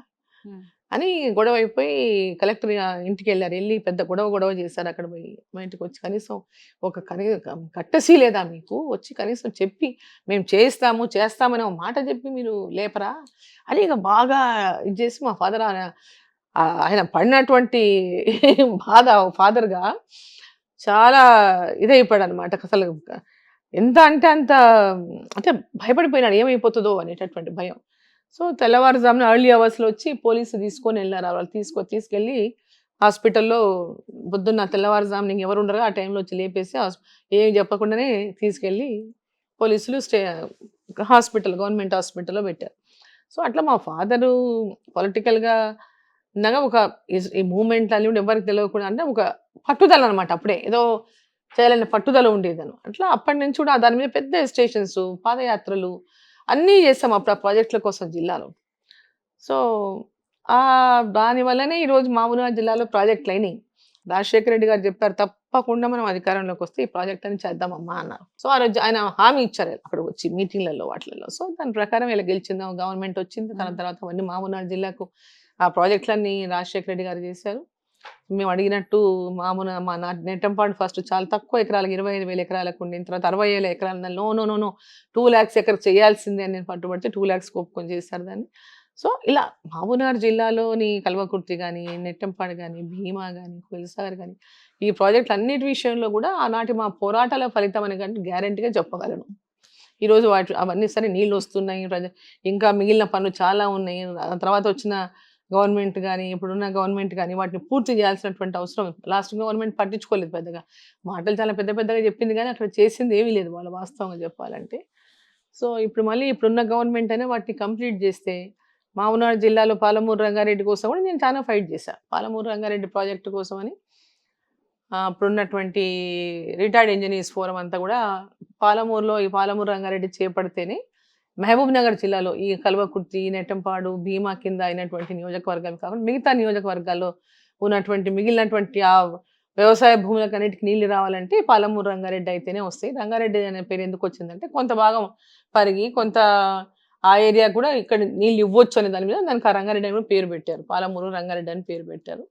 అని గొడవ అయిపోయి కలెక్టర్ ఇంటికి వెళ్ళారు. వెళ్ళి పెద్ద గొడవ చేశారు. అక్కడ పోయి మా ఇంటికి వచ్చి కనీసం ఒక కట్టసీ లేదా మీకు, వచ్చి కనీసం చెప్పి మేము చేస్తామని ఒక మాట చెప్పి మీరు లేపరా అని ఇక బాగా ఇది చేసి మా ఫాదర్ ఆయన పడినటువంటి బాధ ఫాదర్గా చాలా ఇదైపోయాడు అనమాట. అసలు ఎంత అంటే అంటే భయపడిపోయినాడు, ఏమైపోతుందో అనేటటువంటి భయం. సో తెల్లవారుజామున ఎర్లీ అవర్స్లో వచ్చి పోలీసు తీసుకొని వెళ్ళారు. వాళ్ళు తీసుకెళ్ళి హాస్పిటల్లో పొద్దున్న తెల్లవారుజామున ఎవరు ఉండరు ఆ టైంలో వచ్చి లేపేసి ఏమి చెప్పకుండానే తీసుకెళ్ళి పోలీసులు గవర్నమెంట్ హాస్పిటల్లో పెట్టారు. సో అట్లా మా ఫాదరు పొలిటికల్గా ఉండగా ఒక ఈ మూమెంట్ అన్ని ఎవరికి తెలియకుండా అంటే ఒక పట్టుదల అనమాట. అప్పుడే ఏదో చేయాలనే పట్టుదల ఉండేదను. అట్లా అప్పటి నుంచి కూడా దాని మీద పెద్ద స్టేషన్స్, పాదయాత్రలు అన్నీ చేస్తాం అప్పుడు ఆ ప్రాజెక్టుల కోసం జిల్లాలో. సో దానివల్లనే ఈరోజు మహబూబ్నగర్ జిల్లాలో ప్రాజెక్టులు అయినాయి. రాజశేఖర రెడ్డి గారు చెప్పారు తప్పకుండా మనం అధికారంలోకి వస్తే ఈ ప్రాజెక్ట్ అని చేద్దామమ్మా అన్నారు. సో ఆ రోజు ఆయన హామీ ఇచ్చారు అక్కడ వచ్చి మీటింగ్లలో వాటిలలో. సో దాని ప్రకారం ఇలా గెలిచిందాం, గవర్నమెంట్ వచ్చింది. దాని తర్వాత అవన్నీ మహబూబ్నగర్ జిల్లాకు ఆ ప్రాజెక్టులన్నీ రాజశేఖర రెడ్డి గారు చేశారు. మేము అడిగినట్టు మా నెట్టంపాడు ఫస్ట్ చాలా తక్కువ ఎకరాలకు 25,000 ఎకరాలకు ఉండిన తర్వాత 60,000 ఎకరాల నో 2 lakhs ఎకర్ చేయాల్సిందే అని నేను పట్టుబడితే 2 lakhs ఒప్పుకొని చేశారు దాన్ని. సో ఇలా మహబూబ్నగర్ జిల్లాలోని కల్వకుర్తి కానీ, నెట్టంపాడు కానీ, భీమా కానీ, కొయిల్సాగర్ కానీ ఈ ప్రాజెక్టులు అన్నిటి విషయంలో కూడా ఆనాటి మా పోరాటాల ఫలితం అని కానీ గ్యారంటీగా చెప్పగలను. ఈరోజు అవన్నీ సరే నీళ్ళు వస్తున్నాయి, ఇంకా మిగిలిన పనులు చాలా ఉన్నాయి. తర్వాత వచ్చిన గవర్నమెంట్ కానీ ఇప్పుడున్న గవర్నమెంట్ కానీ వాటిని పూర్తి చేయాల్సినటువంటి అవసరం. లాస్ట్ గవర్నమెంట్ పట్టించుకోలేదు పెద్దగా, మాటలు చాలా పెద్దగా చెప్పింది కానీ అక్కడ చేసింది ఏమీ లేదు వాళ్ళ వాస్తవంగా చెప్పాలంటే. సో ఇప్పుడు మళ్ళీ ఇప్పుడున్న గవర్నమెంట్ అయినా వాటిని కంప్లీట్ చేస్తే మహబూబ్నగర్ జిల్లాలో పాలమూరు రంగారెడ్డి కోసం కూడా నేను చాలా ఫైట్ చేశాను. పాలమూరు రంగారెడ్డి ప్రాజెక్టు కోసం అని అప్పుడున్నటువంటి రిటైర్డ్ ఇంజనీర్స్ ఫోరం అంతా కూడా పాలమూరు రంగారెడ్డి చేపడితేనే మహబూబ్ నగర్ జిల్లాలో ఈ కల్వకుర్తి, నెట్టంపాడు, భీమా కింద అయినటువంటి నియోజకవర్గాలు కాకుండా మిగతా నియోజకవర్గాల్లో ఉన్నటువంటి మిగిలినటువంటి ఆ వ్యవసాయ భూములకు అన్నిటికి నీళ్లు రావాలంటే పాలమూరు రంగారెడ్డి అయితేనే వస్తాయి. రంగారెడ్డి అనే పేరు ఎందుకు వచ్చిందంటే కొంత భాగం పరిగి కొంత ఆ ఏరియా కూడా ఇక్కడ నీళ్ళు ఇవ్వచ్చు అనే దాని మీద దానికి ఆ రంగారెడ్డి అని కూడా పేరు పెట్టారు. పాలమూరు రంగారెడ్డి అని పేరు పెట్టారు.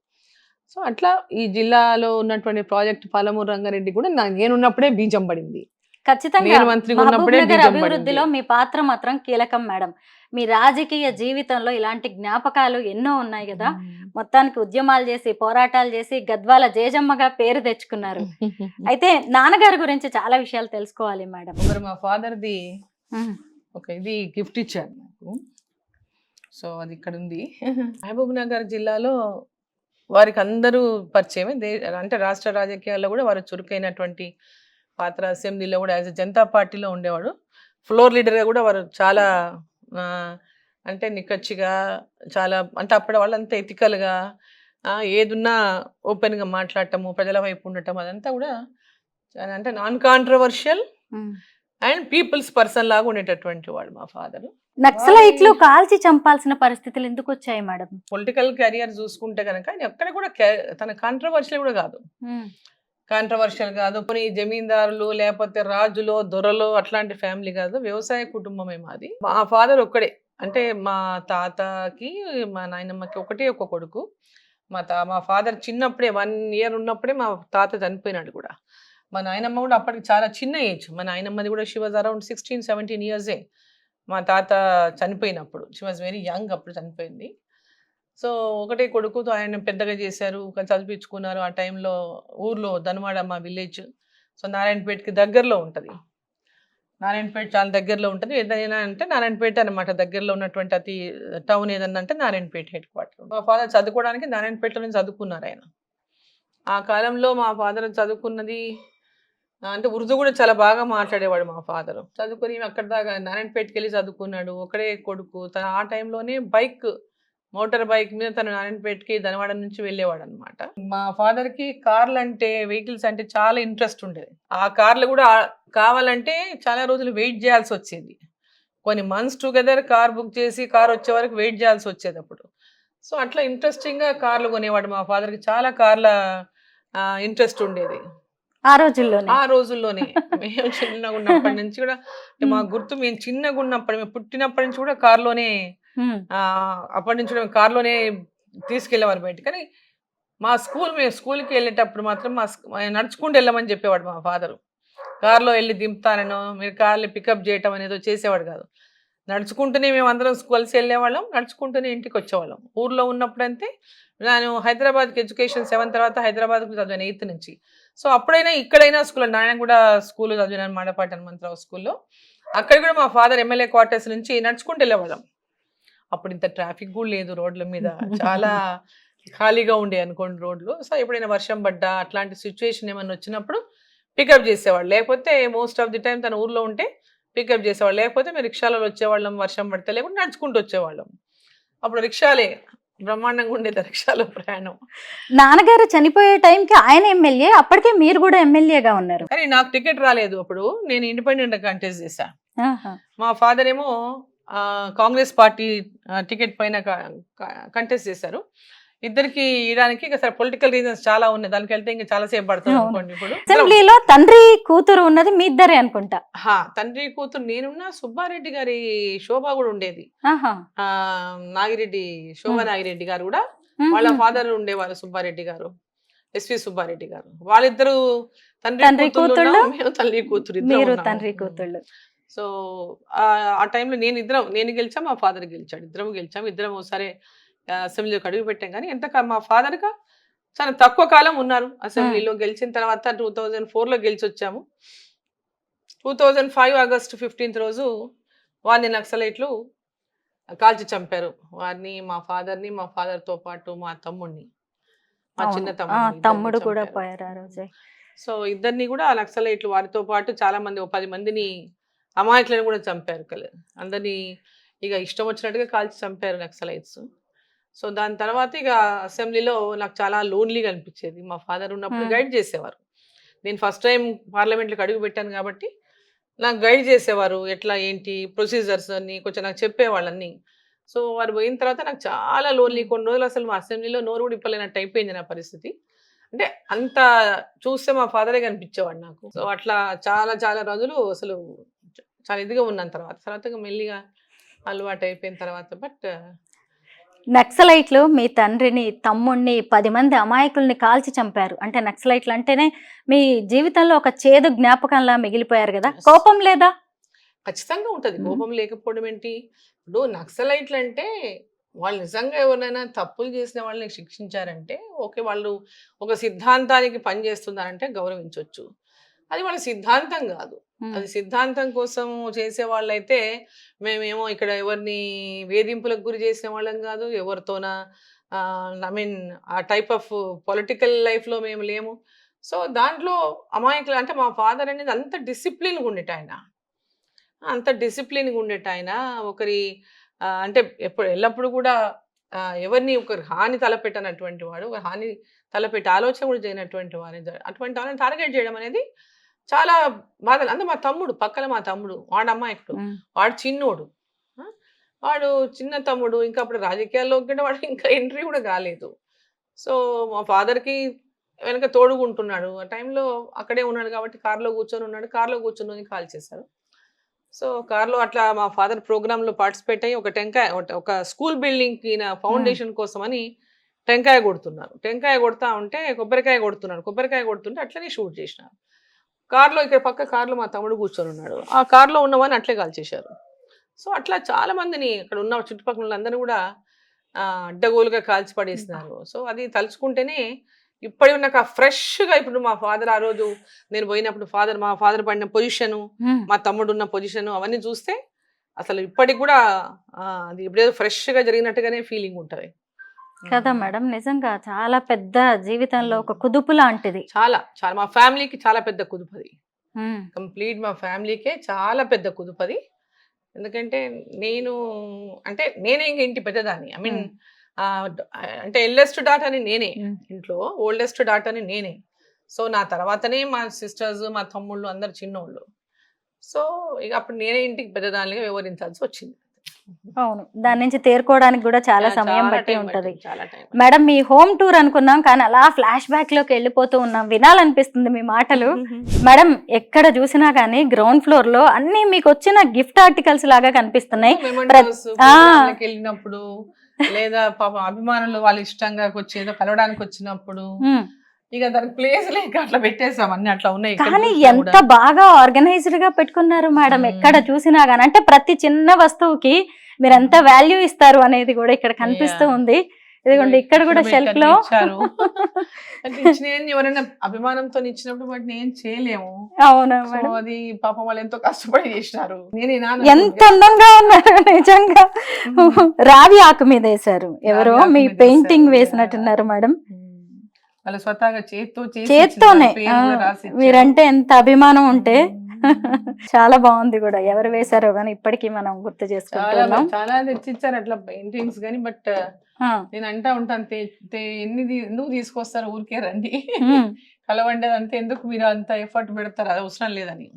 సో అట్లా ఈ జిల్లాలో ఉన్నటువంటి ప్రాజెక్ట్ పాలమూరు రంగారెడ్డి కూడా నేనున్నప్పుడే బీజం పడింది. ఖచ్చితంగా నేను మంత్రిగా మహబూబ్ ఉన్నప్పుడే నగర్ బీజం అభివృద్ధిలో పడింది. మీ పాత్ర మాత్రం కీలకం మేడం. మీ రాజకీయ జీవితంలో ఇలాంటి జ్ఞాపకాలు ఎన్నో ఉన్నాయి కదా. మొత్తానికి ఉద్యమాలు చేసి పోరాటాలు చేసి గద్వాల జేజమ్మగా పేరు తెచ్చుకున్నారు. అయితే నాన్నగారి గురించి చాలా విషయాలు తెలుసుకోవాలి మేడం. మరి మా ఫాదర్ది ఒక ఇది గిఫ్ట్ ఇచ్చారు నాకు. సో అది ఇక్కడ ఉంది. మహబూబ్ నగర్ జిల్లాలో వారికి అందరూ పరిచయమే. అంటే రాష్ట్ర రాజకీయాల్లో కూడా వారు చురుకైనటువంటి పాత్ర. అసెంబ్లీలో కూడా యాజ్ జనతా పార్టీలో ఉండేవాడు. ఫ్లోర్ లీడర్గా కూడా వారు చాలా అంటే నిక్కచ్చిగా చాలా అంటే అప్పటి వాళ్ళంతా ఎథికల్గా ఏదున్నా ఓపెన్గా మాట్లాడటము, ప్రజల వైపు ఉండటం అదంతా కూడా అంటే non controversial and people's person లాగా ఉండేటటువంటి వాడు మా ఫాదర్. నక్సలైట్లు కాల్చి చంపాల్సిన పరిస్థితులు ఎందుకు వచ్చాయి మేడం? పొలిటికల్ కెరియర్ చూసుకుంటే కనుక ఎక్కడ కూడా తన కాంట్రవర్షియల్ కూడా కాదు. కాంట్రవర్షియల్ కాదు. కొన్ని జమీందారులు లేకపోతే రాజులో దొరలో అట్లాంటి ఫ్యామిలీ కాదు. వ్యవసాయ కుటుంబమే మాది. మా ఫాదర్ ఒక్కడే. అంటే మా తాతకి మా నాయనమ్మకి ఒకటే ఒక కొడుకు. మా ఫాదర్ చిన్నప్పుడే 1 year ఉన్నప్పుడే మా తాత చనిపోయినాడు కూడా. మా నాయనమ్మ కూడా అప్పటికి చాలా చిన్న ఏజ్. మా నాయనమ్మది కూడా షీ వాజ్ అరౌండ్ 16-17 years మా తాత చనిపోయినప్పుడు. షీ వాజ్ వెరీ యంగ్ అప్పుడు చనిపోయింది. సో ఒకటే కొడుకుతో ఆయన పెద్దగా చేశారు, చదివించుకున్నారు. ఆ టైంలో ఊర్లో ధనవాడ మా విలేజ్. సో నారాయణపేటకి దగ్గరలో ఉంటుంది. నారాయణపేట చాలా దగ్గరలో ఉంటుంది. ఏదైనా అంటే నారాయణపేట అనమాట దగ్గరలో ఉన్నటువంటి అతి టౌన్ ఏదన్నా అంటే నారాయణపేట హెడ్ క్వార్టర్. మా ఫాదర్ చదువుకోవడానికి నారాయణపేటలో చదువుకున్నారు ఆయన. ఆ కాలంలో మా ఫాదర్ చదువుకున్నది అంటే ఉర్దూ కూడా చాలా బాగా మాట్లాడేవాడు మా ఫాదర్. చదువుకుని అక్కడ దాకా నారాయణపేటకి వెళ్ళి చదువుకున్నాడు. ఒకడే కొడుకు. తను ఆ టైంలోనే మోటార్ బైక్ మీద తను నారాయణపేటకి ధనవాడ నుంచి వెళ్ళేవాడు అనమాట. మా ఫాదర్ కి కార్లు అంటే వెహికల్స్ అంటే చాలా ఇంట్రెస్ట్ ఉండేది. ఆ కార్లు కూడా కావాలంటే చాలా రోజులు వెయిట్ చేయాల్సి వచ్చేది. కొన్ని మంత్స్ టుగెదర్ కార్ బుక్ చేసి కార్ వచ్చే వరకు వెయిట్ చేయాల్సి వచ్చేది అప్పుడు. సో అట్లా ఇంట్రెస్టింగ్ గా కార్లు కొనేవాడు. మా ఫాదర్ కి చాలా కార్ల ఇంట్రెస్ట్ ఉండేది ఆ రోజుల్లోనే. మేము చిన్నగా ఉన్నప్పటి నుంచి కూడా మా గుర్తు, మేము చిన్నగా ఉన్నప్పటి మేము పుట్టినప్పటి నుంచి కూడా కార్లోనే అప్పటి నుంచి కూడా కార్లోనే తీసుకెళ్ళేవారు బయట. కానీ మేము స్కూల్కి వెళ్ళేటప్పుడు మాత్రం నడుచుకుంటూ వెళ్ళమని చెప్పేవాడు మా ఫాదరు. కార్లో వెళ్ళి దింపుతానో మీరు కార్లు పికప్ చేయటం అనేదో చేసేవాడు కాదు. నడుచుకుంటూనే మేము అందరం కలిసి వెళ్ళేవాళ్ళం, నడుచుకుంటూనే ఇంటికి వచ్చేవాళ్ళం. ఊర్లో ఉన్నప్పుడు అంతే. నేను హైదరాబాద్కి ఎడ్యుకేషన్ 7 తర్వాత హైదరాబాద్కి చదివాను 8th నుంచి. సో అప్పుడైనా ఇక్కడైనా స్కూల్, నాయన కూడా స్కూల్ చదివినాను మాడపాటి హనుమంతరావు స్కూల్లో. అక్కడ కూడా మా ఫాదర్ ఎమ్మెల్యే క్వార్టర్స్ నుంచి నడుచుకుంటూ వెళ్ళేవాళ్ళం. అప్పుడు ఇంత ట్రాఫిక్ కూడా లేదు రోడ్ల మీద, చాలా ఖాళీగా ఉండే అనుకోండి రోడ్లు. సో ఎప్పుడైనా వర్షం పడ్డా అట్లాంటి సిచ్యువేషన్ ఏమైనా వచ్చినప్పుడు పికప్ చేసేవాళ్ళు. లేకపోతే మోస్ట్ ఆఫ్ ది టైం తన ఊర్లో ఉంటే పికప్ చేసేవాళ్ళు. లేకపోతే మేము రిక్షాలలో వచ్చేవాళ్ళం వర్షం పడితే, లేకపోతే నడుచుకుంటూ వచ్చేవాళ్ళం. అప్పుడు రిక్షాలే బ్రహ్మాండంగా ఉండేది, రిక్షాలో ప్రయాణం. నాన్నగారు చనిపోయే టైంకి ఆయన ఎమ్మెల్యే, అప్పటికే మీరు కూడా ఎమ్మెల్యేగా ఉన్నారు. కానీ నాకు టికెట్ రాలేదు అప్పుడు. నేను ఇండిపెండెంట్ కంటెస్ట్ చేశా. మా ఫాదర్ ఏమో కాంగ్రెస్ పార్టీ టికెట్ పైన కంటెస్ట్ చేశారు. ఇద్దరికి ఇవ్వడానికి సరే పొలిటికల్ రీజన్స్ చాలా ఉన్నాయి. దానికి వెళ్తే ఇంకా చాలా సేపు పడుతుంది అనుకోండి. ఇప్పుడు అసెంబ్లీలో తండ్రి కూతురు ఉన్నది మీ ఇద్దరే అనుకుంటా. తండ్రి కూతురు నేనున్నా, సుబ్బారెడ్డి గారి శోభ కూడా ఉండేది. నాగిరెడ్డి, శోభా నాగిరెడ్డి గారు కూడా వాళ్ళ ఫాదర్ ఉండేవారు. సుబ్బారెడ్డి గారు, ఎస్వి సుబ్బారెడ్డి గారు. వాళ్ళిద్దరు తండ్రి కూతురు, మేము తల్లి కూతురు, మీరు తండ్రి కూతుళ్ళు. సో ఆ టైంలో నేను గెలిచా, మా ఫాదర్ గెలిచాడు. ఇద్దరం ఒకసారి అసెంబ్లీలోకి అడుగు పెట్టాం. కానీ మా ఫాదర్ గా చాలా తక్కువ కాలం ఉన్నారు అసెంబ్లీలో. గెలిచిన తర్వాత 2004లో గెలిచి వచ్చాము. 2005 August 15th రోజు వారిని నక్సలైట్లు కాల్చి చంపారు. వారిని, మా ఫాదర్ని, మా ఫాదర్తో పాటు మా తమ్ముడిని, మా చిన్న తమ్ముడు కూడా పోయారు ఆ రోజే. సో ఇద్దరిని కూడా నక్సలైట్లు వారితో పాటు చాలా మంది, 10 మందిని అమాయకులను కూడా చంపారు. అందరినీ ఇక ఇష్టం వచ్చినట్టుగా కాల్చి చంపారు నక్సలైట్స్. సో దాని తర్వాత ఇక అసెంబ్లీలో నాకు చాలా లోన్లీగా అనిపించేది. మా ఫాదర్ ఉన్నప్పుడు గైడ్ చేసేవారు. నేను ఫస్ట్ టైం పార్లమెంట్లోకి అడుగు పెట్టాను కాబట్టి నాకు గైడ్ చేసేవారు. ఎట్లా ఏంటి ప్రొసీజర్స్ అన్నీ కొంచెం నాకు చెప్పేవాళ్ళన్నీ. సో, వారు పోయిన తర్వాత నాకు చాలా లోన్లీ కొన్ని రోజులు అసలు మా అసెంబ్లీలో నోరు కూడా ఇప్పలేనట్టు అయిపోయింది నా పరిస్థితి. అంటే అంత చూస్తే మా ఫాదరే కనిపించేవాడు నాకు. సో, అట్లా చాలా చాలా రోజులు అసలు చాలా ఇదిగా ఉన్నాను తర్వాత. తర్వాత మెల్లిగా అలవాటు అయిపోయిన తర్వాత నక్సలైట్లు మీ తండ్రిని, తమ్ముడిని, 10 మంది అమాయకుల్ని కాల్చి చంపారు. అంటే నక్సలైట్లు అంటేనే మీ జీవితంలో ఒక చేదు జ్ఞాపకంలా మిగిలిపోయారు కదా, Yes. కోపం లేదా? ఖచ్చితంగా ఉంటది. హ్మ్. కోపం లేకపోవడం ఏంటి? ఇప్పుడు నక్సలైట్లు అంటే వాళ్ళు నిజంగా ఎవరినైనా తప్పులు చేసిన వాళ్ళని శిక్షించారంటే ఓకే. వాళ్ళు ఒక సిద్ధాంతానికి పనిచేస్తున్నారంటే గౌరవించొచ్చు. అది వాళ్ళ సిద్ధాంతం కాదు. అది సిద్ధాంతం కోసం చేసే వాళ్ళైతే మేమేమో ఇక్కడ ఎవరిని వేధింపులకు గురి చేసిన వాళ్ళం కాదు. ఎవరితోన ఐ మీన్ ఆ టైప్ ఆఫ్ పొలిటికల్ లైఫ్‌లో మేము లేము. సో, దాంట్లో అమాయకులు అంటే మా ఫాదర్ అనేది అంత డిసిప్లిన్‌గా ఉండేటాయన. అంత డిసిప్లిన్‌గా ఉండేటాయన. ఒకరి అంటే ఎల్లప్పుడు కూడా ఎవరిని ఒకరి హాని తలపెట్టనటువంటి వాడు. ఒక హాని తలపెట్టే ఆలోచన కూడా చేయనటువంటి వాడిని. అటువంటి వాళ్ళని టార్గెట్ చేయడం అనేది చాలా బాధలు. అంటే మా తమ్ముడు పక్కన మా తమ్ముడు వాడు అమాయకుడు. వాడు చిన్నోడు. ఆ! వాడు చిన్న తమ్ముడు. ఇంకా అప్పుడు రాజకీయాల్లోకి కూడా వాడు ఇంకా ఎంట్రీ కూడా కాలేదు. సో, మా ఫాదర్‌కి వెనక తోడుగుంటున్నాడు. ఆ టైంలో అక్కడే ఉన్నాడు కాబట్టి కార్‌లో కూర్చొని ఉన్నాడు. కార్‌లో కూర్చొని కాల్చేశారు. సో, కార్‌లో అట్లా మా ఫాదర్ ప్రోగ్రామ్‌లో పార్టిసిపేట్ అయ్యి ఒక స్కూల్ బిల్డింగ్‌కి ఫౌండేషన్ కోసమని టెంకాయ కొడుతున్నారు. టెంకాయ కొడతా ఉంటే కొబ్బరికాయ కొడుతున్నాడు. కొబ్బరికాయ కొడుతుంటే అట్లనే షూట్ చేసినారు. కార్‌లో ఇక్కడ పక్క కార్‌లో మా తమ్ముడు కూర్చొని ఉన్నాడు. ఆ కార్‌లో ఉన్నవాడిని అట్లే కాల్చేశారు. సో, అట్లా చాలా మందిని అక్కడ ఉన్న చుట్టుపక్కల వాళ్ళందరినీ కూడా అడ్డగోలుగా కాల్చి పడేసినారు. సో, అది తలుచుకుంటేనే ఇప్పటికి నాకు ఫ్రెష్‌గా ఇప్పుడు మా ఫాదర్ ఆ రోజు నేను పోయినప్పుడు మా ఫాదర్ పడిన పొజిషను, మా తమ్ముడు ఉన్న పొజిషను అవన్నీ చూస్తే అసలు ఇప్పటికి కూడా అది ఇప్పుడేదో ఫ్రెష్‌గా జరిగినట్టుగానే ఫీలింగ్ ఉంటది. కదా మేడం, నిజంగా చాలా పెద్ద జీవితంలో ఒక కుదుపు లాంటిది. చాలా చాలా మా ఫ్యామిలీకి చాలా పెద్ద కుదుపది. కంప్లీట్ మా ఫ్యామిలీకే చాలా పెద్ద కుదుపది. ఎందుకంటే నేనే ఇంక ఇంటి పెద్దదాన్ని. ఐ మీన్ అంటే ఎల్డెస్ట్ డాటర్‌ని నేనే. ఇంట్లో ఓల్డెస్ట్ డాటర్‌ని నేనే. సో, నా తర్వాతనే మా సిస్టర్స్, మా తమ్ముళ్ళు అందరు చిన్నోళ్ళు. సో, ఇక అప్పుడు నేనే ఇంటికి పెద్దదానిగా వ్యవహరించాల్సి వచ్చింది. అవును, దాని నుంచి తేరుకోవడానికి కూడా చాలా సమయం బట్టి టైం ఉంటది. పట్టింది. చాలా టైం. మేడం, మీ హోమ్ టూర్ అనుకున్నాం కానీ అలా ఫ్లాష్ బ్యాక్ లోకి వెళ్ళిపోతూ ఉన్నాం. వినాలనిపిస్తుంది మీ మాటలు. మేడం, ఎక్కడ చూసినా గానీ గ్రౌండ్ ఫ్లోర్ లో అన్ని మీకు వచ్చిన గిఫ్ట్ ఆర్టికల్స్ లాగా కనిపిస్తున్నాయి. మెమెంటోస్ ప్రోగ్రామ్‌లకి వెళ్ళినప్పుడు లేదా పాపం అభిమానులు వాళ్ళు ఇష్టంగా వచ్చి ఏదో కలవడానికి వచ్చినప్పుడు ఇక దానికి ప్లేస్ లేక అట్లా పెట్టేసాం. అన్ని అట్లా ఉన్నాయి. ఎక్కడ కానీ చూసినా ఎంత కూడా. బాగా ఆర్గనైజ్డ్ గా పెట్టుకున్నారు మేడం. ఎక్కడ చూసినా గానీ అంటే ప్రతి చిన్న వస్తువుకి మీరు ఎంత వాల్యూ ఇస్తారు అనేది కూడా ఇక్కడ కనిపిస్తూ ఉంది. ఇదిగోండి, ఇక్కడ కూడా షెల్ఫ్ లో ఇచ్చారు. అంటే ఇచ్చినవి ఎవరైనా అభిమానంతో ఇచ్చినప్పుడు వాటిని ఏం చేయలేము. అవునా సో, మేడం, అది పాపం వాళ్ళు ఎంతో కష్టపడి చేసినారు. ఎంత అందంగా ఉన్నారు నిజంగా. రావి ఆకు మీద వేశారు. ఎవరో రావి ఆకు మీ మీద పెయింటింగ్ వేశారు. వేసినట్టున్నారు మేడం. వాళ్ళు స్వతహాగా చేత్తోనే మీరంటే ఎంత అభిమానం ఉంటే చాలా బాగుంది కూడా. ఎవరు వేశారో గానీ ఇప్పటికీ మనం గుర్తు చేసుకుంటున్నాం. చాలా తెచ్చిచ్చారు అట్లా పెయింటింగ్స్ గానీ. బట్ నేను అంటా ఉంటాను, ఎందుకు తీసుకొస్తారు, ఊరికే రండి కలవండి, అంతే ఎందుకు మీరు అంత ఎఫర్ట్ పెడతారు, అది అవసరం లేదని.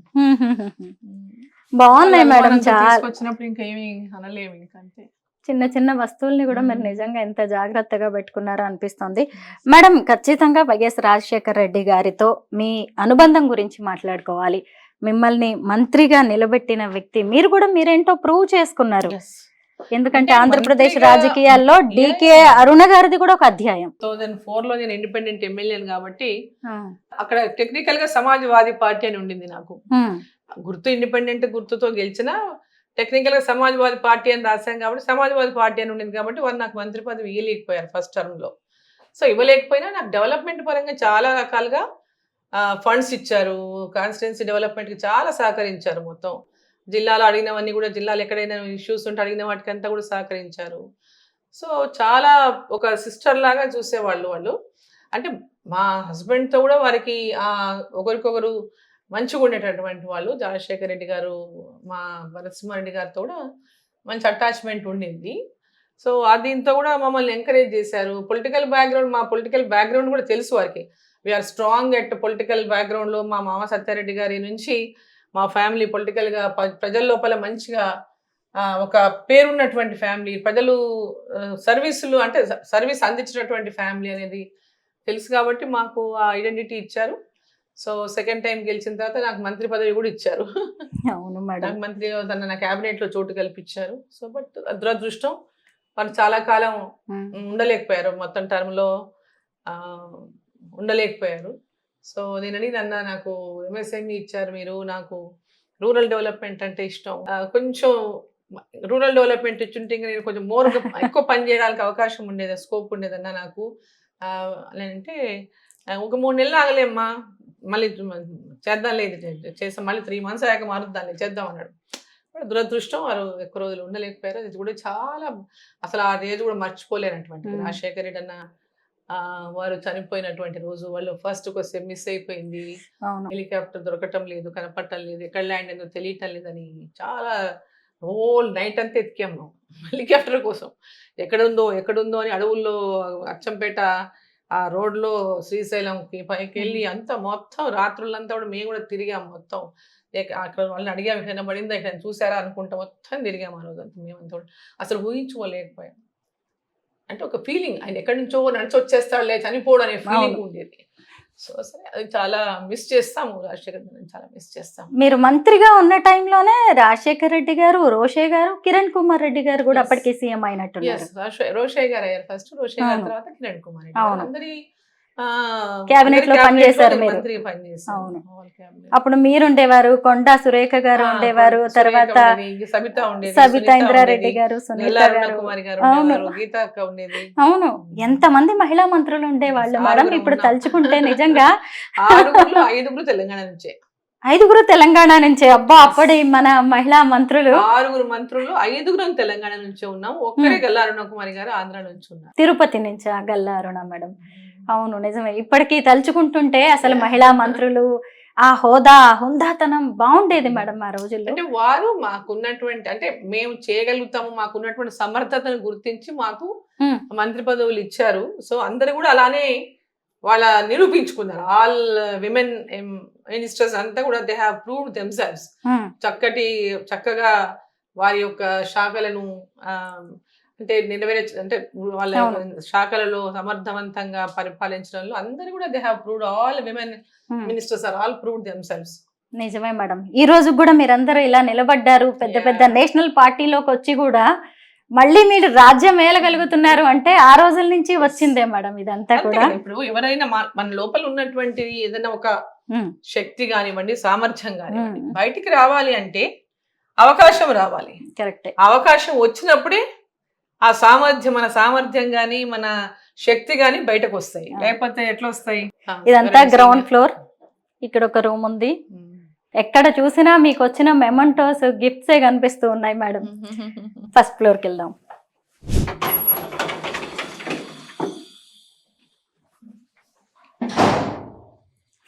బాగున్నాయి మేడం. చాలా తీసుకొచ్చినప్పుడు ఇంకా ఏమి అనలేము. ఇంకా అంతే. చిన్న చిన్న వస్తువుల్ని కూడా మీరు నిజంగా ఎంత జాగ్రత్తగా పెట్టుకున్నారో అనిపిస్తుంది. మేడం, ఖచ్చితంగా వైఎస్ రాజశేఖర రెడ్డి గారితో మీ అనుబంధం గురించి మాట్లాడుకోవాలి. మిమ్మల్ని మంత్రిగా నిలబెట్టిన వ్యక్తి మీరు కూడా మీరేంటో ప్రూవ్ చేసుకున్నారు. ఎందుకంటే ఆంధ్రప్రదేశ్ రాజకీయాల్లో డికే అరుణ గారిది కూడా ఒక అధ్యాయం. 2004లో నేను ఇండిపెండెంట్ ఎమ్మెల్యేను కాబట్టి అక్కడ టెక్నికల్ గా సమాజ్వాదీ పార్టీ అని ఉండింది నాకు గుర్తు. ఇండిపెండెంట్ గుర్తుతో గెలిచిన టెక్నికల్ గా సమాజ్వాదీ పార్టీ అని రాశాం కాబట్టి సమాజ్వాదీ పార్టీ అని ఉండింది కాబట్టి వారు నాకు మంత్రి పదవి ఇవ్వలేకపోయారు ఫస్ట్ టర్మ్ లో. సో, ఇవ్వలేకపోయినా నాకు డెవలప్మెంట్ పరంగా చాలా రకాలుగా ఫండ్స్ ఇచ్చారు. కాన్స్టిట్యున్సీ డెవలప్మెంట్ కి చాలా సహకరించారు. మొత్తం జిల్లాలో అడిగినవన్నీ కూడా, జిల్లాలో ఎక్కడైనా ఇష్యూస్ ఉంటే అడిగిన వాటికంతా కూడా సహకరించారు. సో, చాలా ఒక సిస్టర్ లాగా చూసేవాళ్ళు వాళ్ళు. అంటే మా హస్బెండ్తో కూడా వారికి ఒకరికొకరు మంచిగా ఉండేటటువంటి వాళ్ళు. రాజశేఖర రెడ్డి గారు, మా నరసింహారెడ్డి గారితో కూడా మంచి అటాచ్మెంట్ ఉండింది. సో, దీంతో కూడా మమ్మల్ని ఎంకరేజ్ చేశారు. మా పొలిటికల్ బ్యాక్గ్రౌండ్ కూడా తెలుసు వారికి. వీఆర్ స్ట్రాంగ్ ఎట్ పొలిటికల్ బ్యాక్గ్రౌండ్లో. మా మామ సత్యారెడ్డి గారి నుంచి మా ఫ్యామిలీ పొలిటికల్గా ప్రజల లోపల మంచిగా ఒక పేరున్నటువంటి ఫ్యామిలీ, ప్రజలు సర్వీసులు అంటే సర్వీస్ అందించినటువంటి ఫ్యామిలీ అనేది తెలుసు కాబట్టి మాకు ఆ ఐడెంటిటీ ఇచ్చారు. సో సెకండ్ టైం గెలిచిన తర్వాత నాకు మంత్రి పదవి కూడా ఇచ్చారు. అవును మేడం. నాకు మంత్రి నా క్యాబినెట్ లో చోటు కల్పించారు. సో బట్ దురదృష్టం వాళ్ళు చాలా కాలం ఉండలేకపోయారు, మొత్తం టర్మ్ లో ఉండలేకపోయారు. సో నేనని నాకు ఎంఎస్ఎంఈ ఇచ్చారు మీరు, నాకు రూరల్ డెవలప్మెంట్ అంటే ఇష్టం, కొంచెం రూరల్ డెవలప్మెంట్ ఇచ్చుంటే ఇంకా నేను కొంచెం మోర్ ఎక్కువ పని చేయడానికి అవకాశం ఉండేది, స్కోప్ ఉండేదన్నా నాకు. అంటే ఒక 3 నెలలు ఆగలేమ్మా, మళ్ళీ చేద్దాం లేదు చేస్తాం, మళ్ళీ 3 months అయ్యాక మారుద్దాం చేద్దాం అన్నాడు. దురదృష్టం వారు ఎక్కువ రోజులు ఉండలేకపోయారు. ఇది కూడా చాలా అసలు ఆ రోజు కూడా మర్చిపోలేనటువంటి రాజశేఖర రెడ్డి అన్న వారు చనిపోయినటువంటి రోజు. వాళ్ళు ఫస్ట్ క్వశ్చన్ మిస్ అయిపోయింది, హెలికాప్టర్ దొరకటం లేదు, కనపడటం లేదు, ఎక్కడ ల్యాండ్ ఏందో తెలియటం లేదని చాలా హోల్ నైట్ అంతా ఎతికాము హెలికాప్టర్ కోసం. ఎక్కడుందో అని అడవుల్లో అచ్చంపేట ఆ రోడ్లో శ్రీశైలంకి పైకి వెళ్ళి అంతా మొత్తం రాత్రులంతా కూడా మేము కూడా తిరిగాము. మొత్తం అక్కడ వాళ్ళని అడిగాము, ఎక్కడైనా పడిందా, ఎక్కడైనా చూసారా అనుకుంటా మొత్తం తిరిగాము ఆ రోజు అంతా. మేమంతా కూడా అసలు ఊహించుకోలేకపోయాం. అంటే ఒక ఫీలింగ్, ఆయన ఎక్కడి నుంచో నడిచి వచ్చేస్తాడులే చనిపోవడం అనే ఫీలింగ్ ఉండేది. సో సరే అది చాలా మిస్ చేస్తాము, రాజశేఖర్ రెడ్డి చాలా మిస్ చేస్తాము. మీరు మంత్రిగా ఉన్న టైంలోనే రాజశేఖర్ రెడ్డి గారు, రోషే గారు, కిరణ్ కుమార్ రెడ్డి గారు కూడా అప్పటికే సీఎం అయినట్టున్నారు. రోషే గారు అయ్యారు ఫస్ట్, రోషే గారి తర్వాత కిరణ్ కుమార్ రెడ్డి. అందరి క్యాబినెట్ లో పనిచేశారు మీరు. అవును, అప్పుడు మీరుండేవారు, కొండా సురేఖ గారు ఉండేవారు, తర్వాత సబితా ఇంద్రారెడ్డి గారు, సునీత గారు, అవును, ఎంత మంది మహిళా మంత్రులు ఉండేవాళ్ళు మేడం. ఇప్పుడు తలుచుకుంటే నిజంగా 5 తెలంగాణ నుంచే, 5 తెలంగాణ నుంచే. అబ్బా, అప్పటి మన మహిళా మంత్రులు 6 మంత్రులు, 5 తెలంగాణ నుంచే ఉన్నాం. ఒక్కరే గల్లా అరుణకుమారి గారు ఆంధ్ర నుంచి ఉన్నారు, తిరుపతి నుంచి. గల్లా అరుణ మేడం, అవును నిజమే. ఇప్పటికీ తలుచుకుంటుంటే అసలు మహిళా మంత్రులు ఆ హోదా, హుందాతనం బాగుండేది మేడం ఆ రోజుల్లో. అంటే వారు మాకున్నటువంటి, అంటే మేము చేయగలుగుతాము, మాకున్నటువంటి సమర్థతను గుర్తించి మాకు మంత్రి పదవులు ఇచ్చారు. సో అందరు కూడా అలానే వాళ్ళ నిరూపించుకున్నారు. ఆల్ విమెన్ మినిస్టర్స్ అంతా కూడా దే హ్యావ్ ప్రూవ్డ్ దెమ్సెల్వ్స్. చక్కగా వారి యొక్క శాఖలను అంటే అంటే వాళ్ళ శాఖలలో సమర్థవంతంగా పరిపాలించడంలో అందరూ కూడా they have proved, all women ministers are all proved themselves. నిజమే మేడం. ఈ రోజు కూడా మీరందరూ ఇలా నిలబడ్డారు, పెద్ద పెద్ద నేషనల్ పార్టీలోకి వచ్చి కూడా మళ్ళీ మీరు రాజ్యం ఏలగలుగుతున్నారు అంటే ఆ రోజుల నుంచి వచ్చిందే మేడం ఇదంతా కూడా. ఇప్పుడు ఎవరైనా మన లోపల ఉన్నటువంటి ఏదైనా ఒక శక్తి కానివ్వండి, సామర్థ్యం కానివ్వండి, బయటికి రావాలి అంటే అవకాశం రావాలి. కరెక్ట్. అవకాశం వచ్చినప్పుడే ఆ సామర్థ్యం, మన సామర్థ్యం గాని మన శక్తి గాని బయటకు వస్తాయి, లేకపోతే ఎట్లా వస్తాయి? ఇదంతా గ్రౌండ్ ఫ్లోర్, ఇక్కడ ఒక రూమ్ ఉంది. ఎక్కడ చూసినా మీకు వచ్చిన మెమంటోస్, గిఫ్ట్స్ కనిపిస్తూ ఉన్నాయి మేడం. ఫస్ట్ ఫ్లోర్కి వెళ్దాం.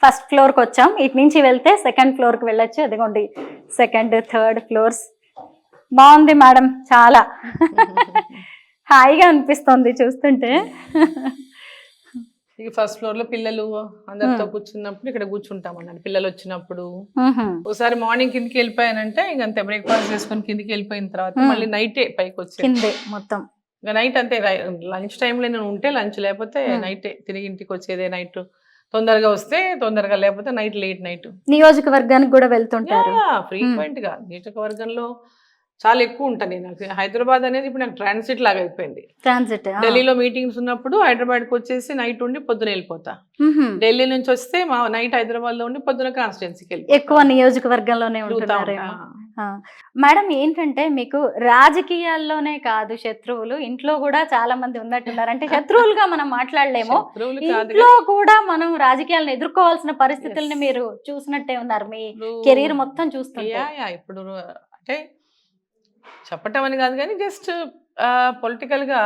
ఫస్ట్ ఫ్లోర్కి వచ్చాం, ఇటు నుంచి వెళ్తే సెకండ్ ఫ్లోర్కి వెళ్ళొచ్చు. అదిగోండి సెకండ్, థర్డ్ ఫ్లోర్స్. బాగుంది మేడం, చాలా హాయిగా అనిపిస్తుంది చూస్తుంటే. ఫస్ట్ ఫ్లోర్ లో పిల్లలు అందరితో కూర్చున్నప్పుడు ఇక్కడ కూర్చుంటాం అన్నట్టు. పిల్లలు వచ్చినప్పుడు ఒకసారి మార్నింగ్ కిందికి వెళ్ళిపోయానంటే ఇంకంతే, బ్రేక్ఫాస్ట్ చేసుకుని కిందికి వెళ్ళిపోయిన తర్వాత మళ్ళీ నైటే పైకి వచ్చేది మొత్తం. ఇంకా నైట్ అంతే, లంచ్ టైంలో నేను ఉంటే లంచ్, లేకపోతే నైటే తిరిగి ఇంటికి వచ్చేదే. నైట్ తొందరగా వస్తే తొందరగా, లేకపోతే నైట్ లేట్ నైట్. నియోజకవర్గానికి కూడా వెళ్తుంటారు ఫ్రీక్వెంట్ గా. నియోజకవర్గంలో చాలా ఎక్కువ ఉంటాను నేను. హైదరాబాద్ అనేది ఇప్పుడు నాకు ట్రాన్సిట్ లాగా అయిపోయింది. ట్రాన్సిట్. ఢిల్లీలో మీటింగ్స్ ఉన్నప్పుడు హైదరాబాద్కి వచ్చేసి నైట్ ఉండి పొద్దున వెళ్ళిపోతా. ఢిల్లీ నుంచి వస్తే మా నైట్ హైదరాబాద్ లో ఉండి పొద్దున కాన్స్టిట్యున్సీకి వెళ్ళి. ఎక్కువ నియోజకవర్గంలోనే ఉంటున్నారు మేడం. ఏంటంటే మీకు రాజకీయాల్లోనే కాదు శత్రువులు, ఇంట్లో కూడా చాలా మంది ఉన్నట్టున్నారు. అంటే శత్రువులుగా మనం మాట్లాడలేము, ఇంట్లో కూడా మనం రాజకీయాలను ఎదుర్కోవాల్సిన పరిస్థితుల్ని మీరు చూసినట్టే ఉన్నారు మీ కెరీర్ మొత్తం చూస్తుంటే. ఇప్పుడు అంటే చెప్పటం అని కాదు కానీ జస్ట్ పొలిటికల్గా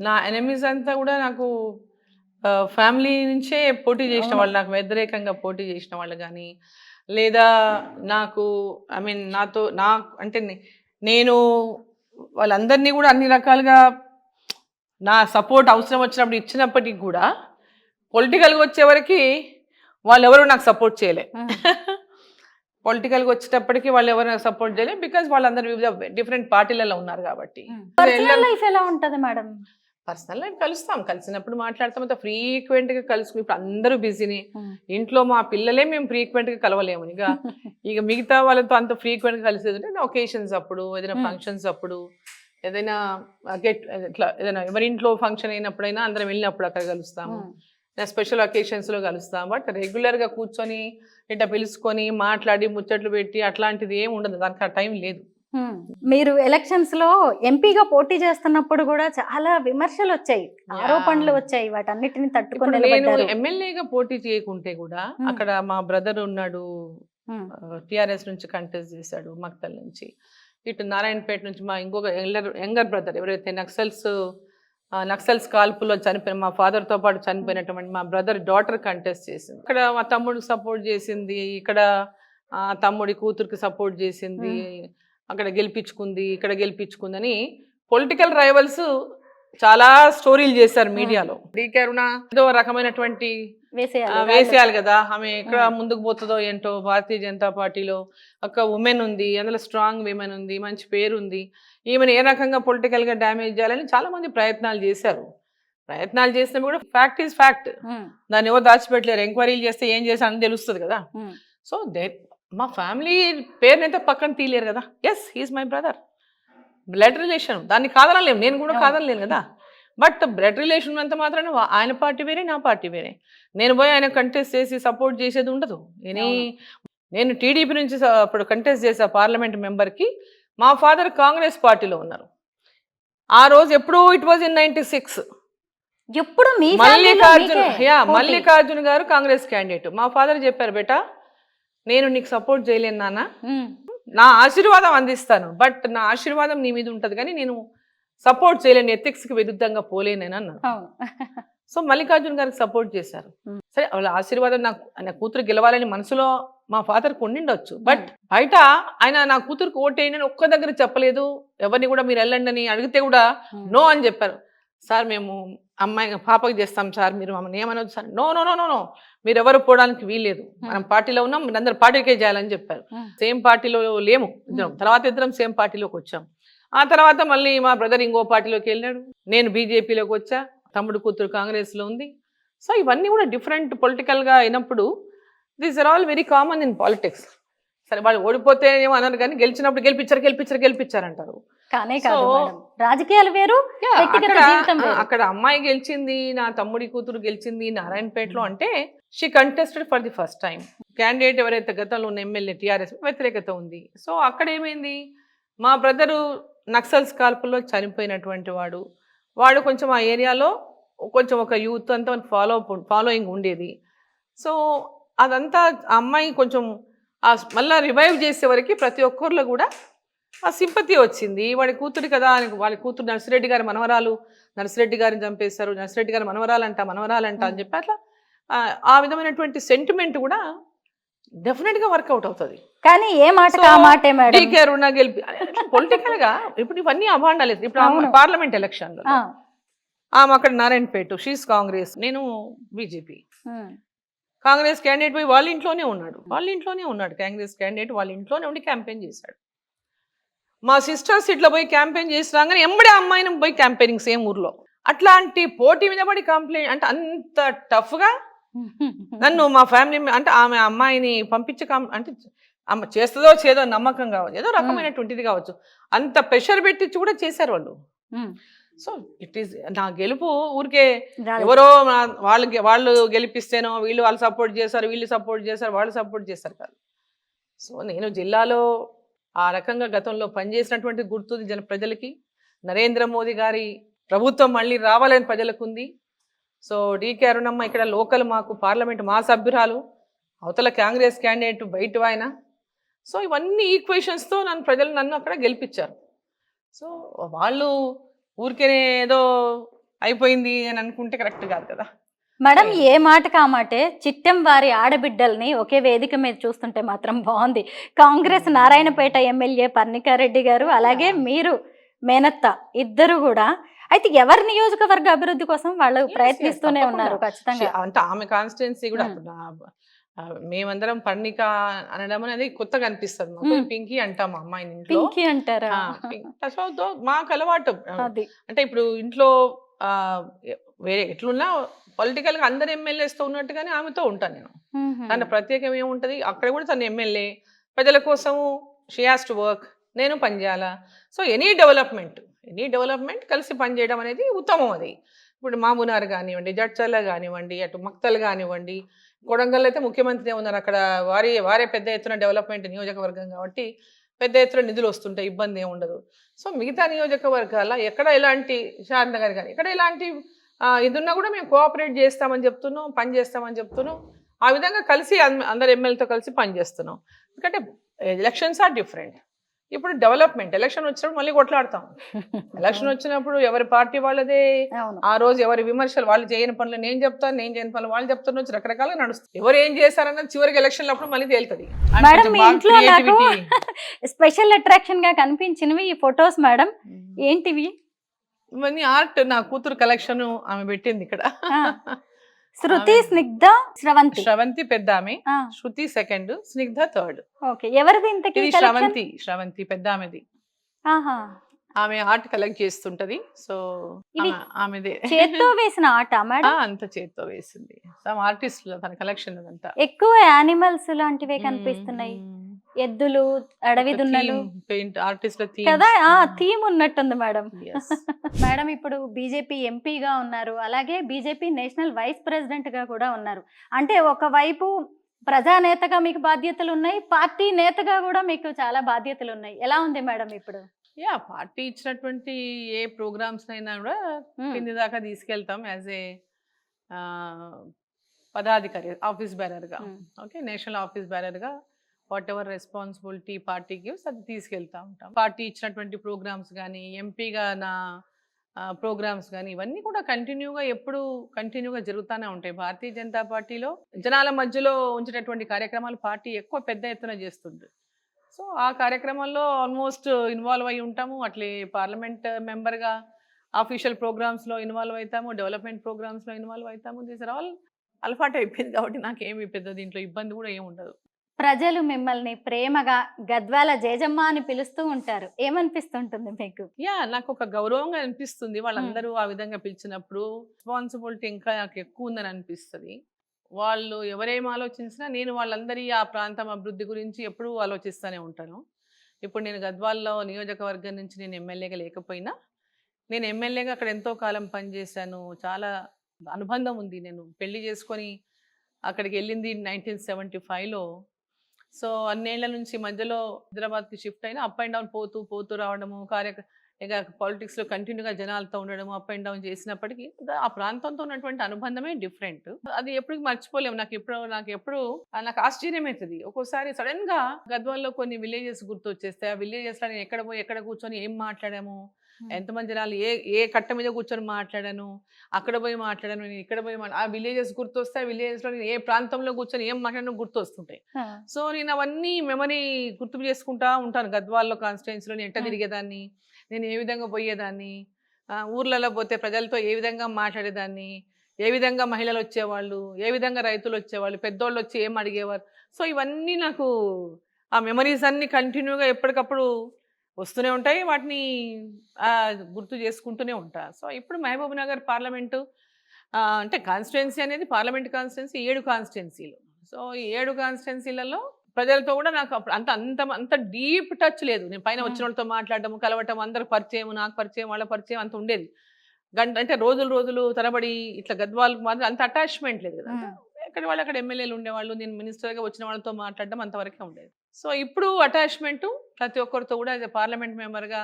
నా ఎనిమీస్ అంతా కూడా నాకు ఫ్యామిలీ నుంచే పోటీ చేసిన వాళ్ళు, నాకు వ్యతిరేకంగా పోటీ చేసిన వాళ్ళు కానీ, లేదా నాకు అంటే నేను వాళ్ళందరినీ కూడా అన్ని రకాలుగా నా సపోర్ట్ అవసరం వచ్చినప్పుడు ఇచ్చినప్పటికీ కూడా పొలిటికల్గా వచ్చేవరకు వాళ్ళు ఎవరు నాకు సపోర్ట్ చేయలే. పొలిటికల్గా వచ్చేటప్పటికి వాళ్ళు ఎవరైనా సపోర్ట్ చేయలేదు, బికాజ్ వాళ్ళందరూ వివిధ డిఫరెంట్ పార్టీలలో ఉన్నారు కాబట్టి. పర్సనల్ లైఫ్ ఎలా ఉంటది మేడం? పర్సనల్ లైఫ్ కలుస్తాం, కలిసినప్పుడు మాట్లాడతాం, అంత ఫ్రీక్వెంట్ గా కలుసుకుని. ఇప్పుడు అందరూ బిజీనే, ఇంట్లో మా పిల్లలే మేము ఫ్రీక్వెంట్ గా కలవలేము. ఇక మిగతా వాళ్ళతో అంత ఫ్రీక్వెంట్ గా కలిసేది అంటే ఒకేషన్స్ అప్పుడు, ఏదైనా ఫంక్షన్స్ అప్పుడు, ఏదైనా ఇట్లా ఏదైనా ఎవరింట్లో ఫంక్షన్ అయినప్పుడైనా అందరం వెళ్ళినప్పుడు అక్కడ కలుస్తాము, స్పెషల్ ఒకేషన్స్ లో కలుస్తాం. బట్ రెగ్యులర్ గా కూర్చొని ఇట్లా పిలుచుకొని మాట్లాడి ముచ్చట్లు పెట్టి అట్లాంటిది ఏమి ఉండదు, దానికి ఆ టైం లేదు. మీరు ఎలక్షన్స్ లో ఎంపీగా పోటీ చేస్తున్నప్పుడు కూడా చాలా విమర్శలు వచ్చాయి, ఆరోపణలు వచ్చాయి, వాటన్నిటిని తట్టుకొని నేను నిలబడ్డారు. ఎమ్మెల్యేగా పోటీ చేయకుంటే కూడా అక్కడ మా బ్రదర్ ఉన్నాడు, టిఆర్ఎస్ నుంచి కంటెస్ట్ చేశాడు, మక్తల్ నుంచి. ఇటు నారాయణపేట నుంచి మా ఇంకొక యంగర్ బ్రదర్, ఎవరైతే నక్సల్స్ కాల్పులో చనిపోయిన మా father తో పాటు చనిపోయినటువంటి మా బ్రదర్ డాటర్ కంటెస్ట్ చేసింది. ఇక్కడ మా తమ్ముడికి సపోర్ట్ చేసింది, ఇక్కడ తమ్ముడి కూతురికి సపోర్ట్ చేసింది, అక్కడ గెలిపించుకుంది, ఇక్కడ గెలిపించుకుందని పొలిటికల్ రైవల్స్ చాలా స్టోరీలు చేశారు మీడియాలో. డీకే అరుణ ఏదో రకమైనటువంటి వేసేయాలి కదా, ఆమె ఎక్కడ ముందుకు పోతుందో ఏంటో. భారతీయ జనతా పార్టీలో ఒక ఉమెన్ ఉంది, అందులో స్ట్రాంగ్ విమెన్ ఉంది, మంచి పేరు ఉంది, ఈమెను ఏ రకంగా పొలిటికల్ గా డ్యామేజ్ చేయాలని చాలా మంది ప్రయత్నాలు చేశారు. ప్రయత్నాలు చేసినా కూడా ఫ్యాక్ట్ ఈజ్ ఫ్యాక్ట్, దాన్ని ఎవరు దాచిపెట్టలేరు. ఎంక్వైరీలు చేస్తే ఏం చేశానని తెలుస్తుంది కదా. సో మా ఫ్యామిలీ పేరునైతే పక్కన తీయలేరు కదా. Yes, he's my brother, blood relation, దాన్ని కాదనలేము, నేను కూడా కాదనలేను కదా. బట్ బ్లడ్ రిలేషన్ అంత మాత్రాన ఆయన పార్టీ వేరే, నా పార్టీ వేరే. నేను పోయి ఆయన కంటెస్ట్ చేసి సపోర్ట్ చేసేది ఉండదు. నేను టీడీపీ నుంచి అప్పుడు కంటెస్ట్ చేసే పార్లమెంట్ మెంబర్కి మా ఫాదర్ కాంగ్రెస్ పార్టీలో ఉన్నారు. ఆ రోజు ఎప్పుడు ఇట్ వాజ్ ఇన్ 96. ఎప్పుడు మల్లికార్జున్ గారు కాంగ్రెస్ క్యాండిడేట్. మా ఫాదర్ చెప్పారు, బేటా నేను నీకు సపోర్ట్ చేయలేను నాన్న, నా ఆశీర్వాదం అందిస్తాను, బట్ నా ఆశీర్వాదం నీ మీద ఉంటది కానీ నేను సపోర్ట్ చేయలేను, ఎథిక్స్ కి విరుద్ధంగా పోలేనని అన్నాను. సో మల్లికార్జున్ గారికి సపోర్ట్ చేశారు. సరే, వాళ్ళ ఆశీర్వాదం నా కూతురు గెలవాలని మనసులో మా ఫాదర్కి ఉండిండొచ్చు, బట్ బయట ఆయన నా కూతురుకి ఓటేయని ఒక్క దగ్గర చెప్పలేదు. ఎవరిని కూడా మీరు వెళ్ళండి అని అడిగితే కూడా నో అని చెప్పారు. సార్ మేము అమ్మాయి పాపకి చేస్తాం సార్, మీరు మమ్మల్ని ఏమనొద్దు sir. No no no no no, మీరు ఎవరు పోవడానికి వీల్లేదు, మనం పార్టీలో ఉన్నాం, మీరు అందరు పార్టీకే చేయాలని చెప్పారు. సేమ్ పార్టీలో లేము ఇద్దరం, తర్వాత ఇద్దరం సేమ్ పార్టీలోకి వచ్చాం. ఆ తర్వాత మళ్ళీ మా బ్రదర్ ఇంకో పార్టీలోకి వెళ్ళాడు, నేను బీజేపీలోకి వచ్చా, తమ్ముడు కూతురు కాంగ్రెస్లో ఉంది. సో ఇవన్నీ కూడా డిఫరెంట్ పొలిటికల్గా అయినప్పుడు these are all very common in politics. సరే, వాళ్ళు ఓడిపోతే ఏమో అన్నారు కానీ గెలిచినప్పుడు గెలిపించారంటారు. రాజకీయాలు వేరు, అక్కడ అమ్మాయి గెలిచింది, నా తమ్ముడి కూతురు గెలిచింది నారాయణపేటలో అంటే she contested for the first time. Candidate ఎవరైతే గతంలో ఉన్న ఎమ్మెల్యే టీఆర్ఎస్ వ్యతిరేకత ఉంది. సో అక్కడ ఏమైంది, మా బ్రదరు నక్సల్స్ కాల్పుల్లో చనిపోయినటువంటి వాడు కొంచెం ఆ ఏరియాలో కొంచెం ఒక యూత్ అంతా ఫాలోయింగ్ ఉండేది. సో అదంతా ఆ అమ్మాయి కొంచెం మళ్ళీ రివైవ్ చేసే వరకు ప్రతి ఒక్కరిలో కూడా ఆ సింపతి వచ్చింది. వాడి కూతురు కదా, వాళ్ళ కూతురు నర్సిరెడ్డి గారి మనవరాలు, నర్సిరెడ్డి గారిని చంపేశారు, నర్సిరెడ్డి గారి మనవరాలంట అని చెప్పి అట్లా ఆ విధమైనటువంటి సెంటిమెంట్ కూడా డెఫినెట్ గా వర్కౌట్ అవుతుంది. కానీ ఏ మాట డీకే అరుణ గెలిపి పొలిటికల్ గా ఇప్పుడు ఇవన్నీ అభాండాలు. ఇప్పుడు పార్లమెంట్ ఎలక్షన్ లో ఆమె అక్కడ నారాయణపేట, షీస్ కాంగ్రెస్, నేను బీజేపీ. కాంగ్రెస్ క్యాండిడేట్ పోయి వాళ్ళ ఇంట్లోనే ఉన్నాడు, కాంగ్రెస్ క్యాండిడేట్ వాళ్ళ ఇంట్లోనే ఉండి క్యాంపెయిన్ చేశాడు. మా సిస్టర్స్ ఇట్లా పోయి క్యాంపెయిన్ చేసి రాగానే ఎంబడే అమ్మాయిని పోయి క్యాంపెయినింగ్ సేమ్ ఊర్లో. అట్లాంటి పోటీ మీద పడి కంప్లైంట్ అంటే అంత టఫ్ గా నన్ను మా ఫ్యామిలీ అంటే ఆమె అమ్మాయిని పంపించి అంటే అమ్మ చేస్తుందో చేదో నమ్మకం కావచ్చు, ఏదో రకమైనటువంటిది కావచ్చు, అంత ప్రెషర్ పెట్టించి కూడా చేశారు వాళ్ళు. సో ఇట్ ఈస్ నా గెలుపు ఊరికే ఎవరో వాళ్ళు గెలిపిస్తేనో వాళ్ళు సపోర్ట్ చేశారు, వాళ్ళు సపోర్ట్ చేశారు కాదు. సో నేను జిల్లాలో ఆ రకంగా గతంలో పనిచేసినటువంటి గుర్తు ప్రజలకి, నరేంద్ర మోదీ గారి ప్రభుత్వం మళ్ళీ రావాలని ప్రజలకు ఉంది. సో డీకే అరుణమ్మ ఇక్కడ లోకల్, మాకు పార్లమెంట్ మా సభ్యురాలు, అవతల కాంగ్రెస్ క్యాండిడేట్ బయట ఆయన. సో ఇవన్నీ ఈక్వేషన్స్తో ప్రజలు నన్ను అక్కడ గెలిపించారు. సో వాళ్ళు ఊరికే ఏదో అయిపోయింది అని అనుకుంటే కరెక్ట్ కాదు కదా మేడం. ఏ మాటకు ఆ మాటే చిట్టెం వారి ఆడబిడ్డల్ని ఒకే వేదిక మీద చూస్తుంటే మాత్రం బాగుంది. కాంగ్రెస్ నారాయణపేట ఎమ్మెల్యే పర్ణికారెడ్డి గారు, అలాగే మీరు మేనత్త, ఇద్దరు కూడా. అయితే ఎవరి నియోజకవర్గ అభివృద్ధి కోసం వాళ్ళు ప్రయత్నిస్తూనే ఉన్నారు ఖచ్చితంగా. అంటే ఆమె కాన్స్టిట్యున్సీ కూడా మేమందరం పర్ణిక అనడం అనేది కొత్తగా అనిపిస్తుంది మాకు. మ్మ్. పింకీ అంటాం మా అమ్మాయిని ఇంట్లో. పింకీ అంటారా? సో మాకు అలవాటు. అది అంటే ఇప్పుడు ఇంట్లో ఆ, వేరే ఎట్లున్నా పొలిటికల్ గా అందరు ఎమ్మెల్యేస్తో ఉన్నట్టుగానే ఆమెతో ఉంటాను నేను. మ్మ్. తన ప్రత్యేకం ఏముంటది, అక్కడ కూడా తను ఎమ్మెల్యే, ప్రజల కోసము షీ హాస్ టు వర్క్, నేను పనిచేయాలా. సో ఎనీ డెవలప్మెంట్ కలిసి పనిచేయడం అనేది ఉత్తమం. అది ఇప్పుడు మామూనార్ కానివ్వండి, జడ్చర్ల కానివ్వండి, అటు మక్తల్ కానివ్వండి, కొడంగల్ అయితే ముఖ్యమంత్రి ఉన్నారు, అక్కడ వారే పెద్ద ఎత్తున డెవలప్మెంట్ నియోజకవర్గం కాబట్టి పెద్ద ఎత్తున నిధులు వస్తుంటాయి, ఇబ్బంది ఏమి ఉండదు. సో మిగతా నియోజకవర్గాల ఎక్కడ ఎలాంటి శాంతనగర్ కానీ ఎక్కడ ఎలాంటి ఇది ఉన్నా కూడా మేము కోఆపరేట్ చేస్తామని చెప్తున్నాం, పని చేస్తామని చెప్తున్నాం. ఆ విధంగా కలిసి అందరు ఎమ్మెల్యేతో కలిసి పనిచేస్తున్నాం. ఎందుకంటే ఎలక్షన్స్ ఆర్ డిఫరెంట్. ఇప్పుడు డెవలప్మెంట్ ఎలక్షన్ వచ్చినప్పుడు మళ్ళీ కొట్లాడతాం. ఎలక్షన్ వచ్చినప్పుడు ఎవరి పార్టీ వాళ్ళదే, అవును. ఆ రోజు ఎవరి విమర్శలు, వాళ్ళు చేయని పనులు నేను చెప్తాను, నేను చేయని పనులు వాళ్ళు చెప్తున్న రకరకాలుగా నడుస్తుంది. ఎవరు ఏం చేశారన్నది చివరికి ఎలక్షన్లు అప్పుడు మళ్ళీ తేలుతుంది. మేడం మీ ఇంట్లో నాకు స్పెషల్ అట్రాక్షన్ గా కనిపించినవి ఈ ఫొటోస్ మేడం, ఏంటివి? ఇవన్నీ ఆర్ట్, నా కూతురు కలెక్షన్ ఆమె పెట్టింది ఇక్కడ. శృతి, స్నిగ్ధ, శ్రవంతి. శ్రవంతి పెద్ద ఆమె, శృతి సెకండ్, స్నిగ్ధ థర్డ్. ఓకే, ఎవరిది ఇంతకీ ఇది collection? శ్రవంతి పెద్ద ఆమెది. ఆహా. ఆమె ఆర్ట్ కలెక్ట్ చేస్తుంటది. సో ఇవి ఆమెదే చేత్తో వేసిన ఆట మేడం? అంత చేత్తో వేసింది. సమ్ ఆర్టిస్ట్ తన కలెక్షన్ అదంతా. ఎక్కువ యానిమల్స్ లాంటివే కనిపిస్తున్నాయి, ఎద్దులు, అడవి దున్నలు, పెయింట్ ఆర్టిస్ట్ కదా. థీమ్ ఉన్నట్టుంది మేడం. మేడం ఇప్పుడు బీజేపీ ఎంపీగా ఉన్నారు, అలాగే బీజేపీ నేషనల్ వైస్ ప్రెసిడెంట్ గా కూడా ఉన్నారు. అంటే ఒకవైపు ప్రజానేతగా మీకు బాధ్యతలు ఉన్నాయి, పార్టీ నేతగా కూడా మీకు చాలా బాధ్యతలు ఉన్నాయి. ఎలా ఉంది మేడం ఇప్పుడు? పార్టీ ఇచ్చినటువంటి ఏ ప్రోగ్రామ్స్ అయినా కూడా కింది దాకా తీసుకెళ్తాం యాజ్ ఏ పదాధికారి, ఆఫీస్ బేరర్గా. ఓకే, నేషనల్ ఆఫీస్ బేరర్గా whatever responsibility party gives అది తీసుకెళ్తా ఉంటాం. పార్టీ ఇచ్చినటువంటి ప్రోగ్రామ్స్ కానీ, ఎంపీగా నా ప్రోగ్రామ్స్ కానీ ఇవన్నీ కూడా కంటిన్యూగా జరుగుతూనే ఉంటాయి. భారతీయ జనతా పార్టీలో జనాల మధ్యలో ఉంచేటటువంటి కార్యక్రమాలు పార్టీ ఎక్కువ పెద్ద ఎత్తున చేస్తుంది. సో ఆ కార్యక్రమాల్లో ఆల్మోస్ట్ ఇన్వాల్వ్ అయి ఉంటాము. అట్లే పార్లమెంట్ మెంబర్గా ఆఫీషియల్ ప్రోగ్రామ్స్లో ఇన్వాల్వ్ అవుతాము, డెవలప్మెంట్ ప్రోగ్రామ్స్లో ఇన్వాల్వ్ అవుతాము. దీస్ ఆర్ ఆల్ అలవాటు అయిపోయింది కాబట్టి నాకేమి పెద్ద దీంట్లో ఇబ్బంది కూడా ఏమి ఉండదు. ప్రజలు మిమ్మల్ని ప్రేమగా గద్వాల జేజమ్మ అని పిలుస్తూ ఉంటారు, ఏమనిపిస్తుంటుంది మీకు? నాకు ఒక గౌరవంగా అనిపిస్తుంది. వాళ్ళందరూ ఆ విధంగా పిలిచినప్పుడు రెస్పాన్సిబిలిటీ ఇంకా నాకు ఎక్కువ ఉందని అనిపిస్తుంది. వాళ్ళు ఎవరేం ఆలోచించినా నేను వాళ్ళందరి ఆ ప్రాంతం అభివృద్ధి గురించి ఎప్పుడూ ఆలోచిస్తూనే ఉంటాను. ఇప్పుడు నేను గద్వాల్లో నియోజకవర్గం నుంచి నేను ఎమ్మెల్యేగా లేకపోయినా, నేను ఎమ్మెల్యేగా అక్కడ ఎంతో కాలం పనిచేశాను, చాలా అనుబంధం ఉంది. నేను పెళ్లి చేసుకొని అక్కడికి వెళ్ళింది 1975లో. సో అన్నేళ్ల నుంచి మధ్యలో హైదరాబాద్కి షిఫ్ట్ అయినా అప్ అండ్ డౌన్ పోతూ రావడము, ఇక పాలిటిక్స్లో కంటిన్యూగా జనాలతో ఉండడము, అప్ అండ్ డౌన్ చేసినప్పటికీ ఆ ప్రాంతంతో ఉన్నటువంటి అనుబంధమే డిఫరెంట్. అది ఎప్పుడు మర్చిపోలేము. నాకు ఆశ్చర్యం అవుతుంది ఒక్కోసారి సడన్ గా గద్వాల్లో కొన్ని విలేజెస్ గుర్తొచ్చేస్తాయి. ఆ విలేజెస్ లో నేను ఎక్కడ కూర్చొని ఏం మాట్లాడాము, ఎంతమంది జనాలు ఏ కట్ట మీద కూర్చొని మాట్లాడాను, అక్కడ పోయి మాట్లాడాను, నేను ఇక్కడ పోయి ఆ విలేజెస్ గుర్తొస్తాయి. ఆ విలేజెస్ లో నేను ఏ ప్రాంతంలో కూర్చొని ఏం మాట్లాడానో గుర్తొస్తుంటాయి. సో నేను అవన్నీ మెమరీ గుర్తు చేసుకుంటా ఉంటాను. గద్వాల్లో కాన్స్టిట్యుయెన్సీలో నేను ఎట్ట తిరిగేదాన్ని, నేను ఏ విధంగా పోయేదాన్ని, ఊర్లలో పోతే ప్రజలతో ఏ విధంగా మాట్లాడేదాన్ని, ఏ విధంగా మహిళలు వచ్చేవాళ్ళు, ఏ విధంగా రైతులు వచ్చేవాళ్ళు, పెద్దోళ్ళు వచ్చి ఏం అడిగేవారు. సో ఇవన్నీ నాకు ఆ మెమరీస్ అన్నీ కంటిన్యూగా ఎప్పటికప్పుడు వస్తూనే ఉంటాయి. వాటిని గుర్తు చేసుకుంటూనే ఉంటా. సో ఇప్పుడు మహబూబ్ నగర్ పార్లమెంటు అంటే కాన్స్టిట్యుయెన్సీ అనేది పార్లమెంట్ కాన్స్టిట్యుయెన్సీ 7 కాన్స్టిట్యుయెన్సీలు. సో ఈ 7 కాన్స్టిట్యుయెన్సీలలో ప్రజలతో కూడా నాకు అంత డీప్ టచ్ లేదు. నేను పైన వచ్చిన వాళ్ళతో మాట్లాడడం, కలవటం, అందరికి పరిచయం, నాకు పరిచయం, వాళ్ళ పరిచయం అంత ఉండేది. అంటే రోజులు తరబడి ఇట్లా గద్వాలకు మాత్రం అంత అటాచ్మెంట్ లేదు కదా. ఎక్కడ వాళ్ళు అక్కడ ఎమ్మెల్యేలు ఉండేవాళ్ళు, నేను మినిస్టర్గా వచ్చిన వాళ్ళతో మాట్లాడడం అంతవరకే ఉండేది. సో ఇప్పుడు అటాచ్మెంట్ ప్రతి ఒక్కరితో కూడా యాజ్ ఎ పార్లమెంట్ మెంబర్గా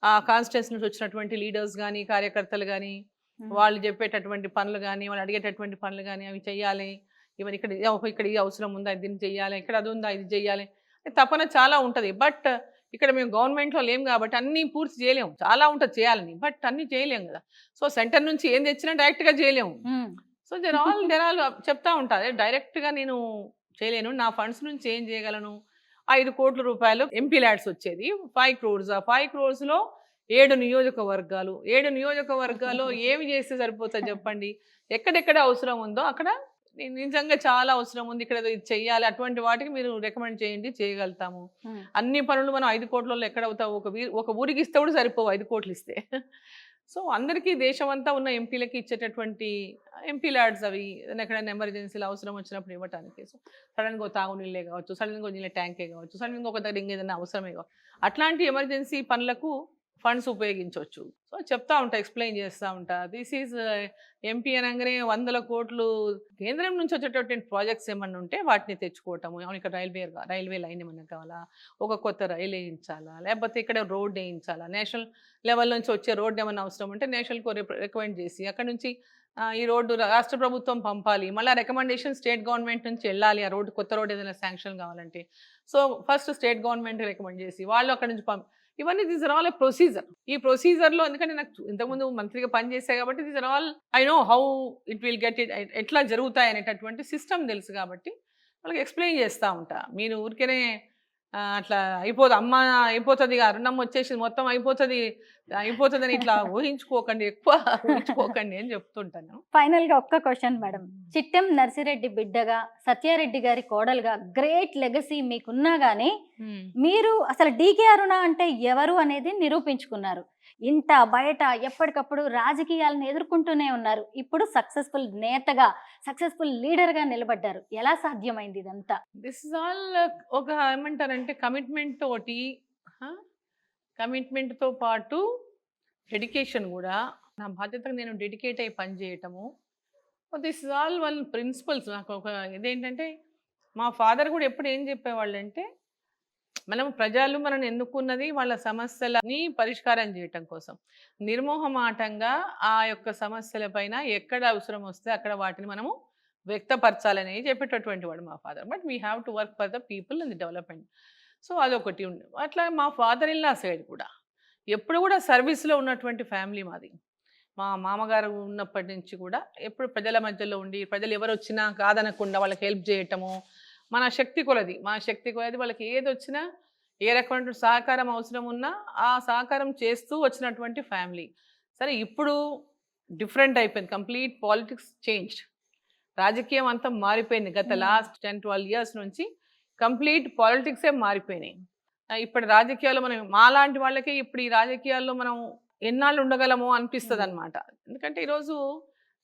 ఆ కాన్స్టిట్యుయెన్సీ నుంచి వచ్చినటువంటి లీడర్స్ కానీ, కార్యకర్తలు కానీ, వాళ్ళు చెప్పేటటువంటి పనులు కానీ, వాళ్ళు అడిగేటటువంటి పనులు కానీ అవి చెయ్యాలి, ఈవెన్ ఇక్కడ ఈ అవసరం ఉందా, దీన్ని చెయ్యాలి, ఇక్కడ అది ఉందా, ఇది చెయ్యాలి, తపన చాలా ఉంటుంది. బట్ ఇక్కడ మేము గవర్నమెంట్లో లేము కాబట్టి అన్నీ పూర్తి చేయలేము. చాలా ఉంటుంది చేయాలని, బట్ అన్నీ చేయలేము కదా. సో సెంటర్ నుంచి ఏం తెచ్చినా డైరెక్ట్గా చేయలేము. సో జనాలు చెప్తా ఉంటారు, డైరెక్ట్గా నేను చేయలేను, నా ఫండ్స్ నుంచి ఏం చేయగలను. 5 కోట్ల రూపాయలు ఎంపీ ల్యాడ్స్ వచ్చేది, 5 crores. ఆ 5 crores-లో 7 నియోజకవర్గాలు ఏమి చేస్తే సరిపోతుంది చెప్పండి. ఎక్కడెక్కడ అవసరం ఉందో అక్కడ నిజంగా చాలా అవసరం ఉంది ఇక్కడ, ఇది చెయ్యాలి, అటువంటి వాటికి మీరు రికమెండ్ చేయండి, చేయగలుగుతాము. అన్ని పనులు మనం 5 కోట్లలో ఎక్కడ అవుతావు, ఒక ఊరికి ఇస్తే కూడా సరిపోవు 5 కోట్లు ఇస్తే. సో అందరికీ దేశం అంతా ఉన్న ఎంపీలకి ఇచ్చేటటువంటి ఎంపీ ల్యాడ్స్ అవి, ఎక్కడైనా ఎమర్జెన్సీలు అవసరం వచ్చినప్పుడు ఇవ్వటానికి. సో సడన్గా తాగునీళ్ళే కావచ్చు, సడన్గా నీళ్ళ ట్యాంకే కావచ్చు, సడన్గా ఒక దగ్గర ఇంకేదైనా అవసరమే కావచ్చు, అట్లాంటి ఎమర్జెన్సీ పనులకు ఫండ్స్ ఉపయోగించవచ్చు. సో చెప్తా ఉంటా, ఎక్స్ప్లెయిన్ చేస్తూ ఉంటా. దిస్ ఈజ్ ఎంపీ అనగానే 100 కోట్లు కేంద్రం నుంచి వచ్చేటటువంటి ప్రాజెక్ట్స్ ఏమన్నా ఉంటే వాటిని తెచ్చుకోవటము. ఇక్కడ రైల్వే లైన్ ఏమన్నా కావాలా, ఒక కొత్త రైలు వేయించాలా, లేకపోతే ఇక్కడ రోడ్ వేయించాలా, నేషనల్ లెవెల్ నుంచి వచ్చే రోడ్డు ఏమన్నా అవసరం ఉంటే నేషనల్కు రికమెండ్ చేసి అక్కడ నుంచి ఈ రోడ్డు రాష్ట్ర ప్రభుత్వం పంపాలి, మళ్ళీ రికమెండేషన్ స్టేట్ గవర్నమెంట్ నుంచి వెళ్ళాలి. ఆ రోడ్డు కొత్త రోడ్డు ఏదైనా శాంక్షన్ కావాలంటే so first state government recommend చేసి వాళ్ళు అక్కడ నుంచి ఇవన్నీ these are all a procedure. ఈ ప్రొసీజర్లో ఎందుకంటే నాకు ఇంతకుముందు మంత్రిగా పనిచేసాయి కాబట్టి these are all I know how it will get it, ఎట్లా జరుగుతాయి అనేటటువంటి సిస్టమ్ తెలుసు కాబట్టి వాళ్ళకి ఎక్స్ప్లెయిన్ చేస్తూ ఉంటా. మీరు ఊరికేనే అట్లా అమ్మ అయిపోతుంది, రుణం వచ్చేసి మొత్తం అయిపోతుంది అని ఇట్లా ఊహించుకోకండి, ఎక్కువ ఊహించుకోకండి అని చెప్తుంటాను. ఫైనల్ గా ఒక్క క్వశ్చన్ మేడం, చిట్టెం నర్సిరెడ్డి బిడ్డగా సత్యారెడ్డి గారి కోడలుగా గ్రేట్ లెగసీ మీకున్నా గానీ మీరు అసలు డీకే అరుణ అంటే ఎవరు అనేది నిరూపించుకున్నారు. ఇంత బయట ఎప్పటికప్పుడు రాజకీయాలను ఎదుర్కొంటూనే ఉన్నారు. ఇప్పుడు సక్సెస్ఫుల్ నేతగా, సక్సెస్ఫుల్ లీడర్ గా నిలబడ్డారు. ఎలా సాధ్యమైంది ఇదంతా? దిస్ ఇస్ ఆల్ ఒక ఏమంటారంటే కమిట్మెంట్తో పాటు డెడికేషన్ కూడా. నా బాధ్యతకు నేను డెడికేట్ అయ్యి పని చేయటము. This is all one principles. నాకు ఒక ఇదేంటంటే మా ఫాదర్ కూడా ఎప్పుడు ఏం చెప్పేవాళ్ళు అంటే, ప్రజలు మనం ఎన్నుకున్నది వాళ్ళ సమస్యలని పరిష్కారం చేయటం కోసం, నిర్మోహమాటంగా ఆ యొక్క సమస్యల పైన ఎక్కడ అవసరం వస్తే అక్కడ వాటిని మనము వ్యక్తపరచాలని చెప్పేటటువంటి వాడు మా father. But we have to work for the people and the development. So అదొకటి ఉంది. అట్లా మా ఫాదర్ ఇన్ లా సైడ్ కూడా ఎప్పుడు కూడా సర్వీస్లో ఉన్నటువంటి ఫ్యామిలీ మాది. మా మామగారు ఉన్నప్పటి నుంచి కూడా ఎప్పుడు ప్రజల మధ్యలో ఉండి, ప్రజలు ఎవరు వచ్చినా కాదనకుండా వాళ్ళకి హెల్ప్ చేయటము, మా శక్తి కొలది వాళ్ళకి ఏది వచ్చినా ఏ రకమైన సహకారం అవసరం ఉన్నా ఆ సహకారం చేస్తూ వచ్చినటువంటి ఫ్యామిలీ. సరే ఇప్పుడు డిఫరెంట్ అయిపోయింది, కంప్లీట్ పాలిటిక్స్ చేంజ్డ్, రాజకీయం అంతా మారిపోయింది. గత లాస్ట్ 10-12 ఇయర్స్ నుంచి కంప్లీట్ పాలిటిక్సే మారిపోయినాయి. ఇప్పుడు రాజకీయాల్లో మాలాంటి వాళ్ళకి ఇప్పుడు ఈ రాజకీయాల్లో మనం ఎన్నాళ్ళు ఉండగలమో అనిపిస్తుంది అనమాట. ఎందుకంటే ఈరోజు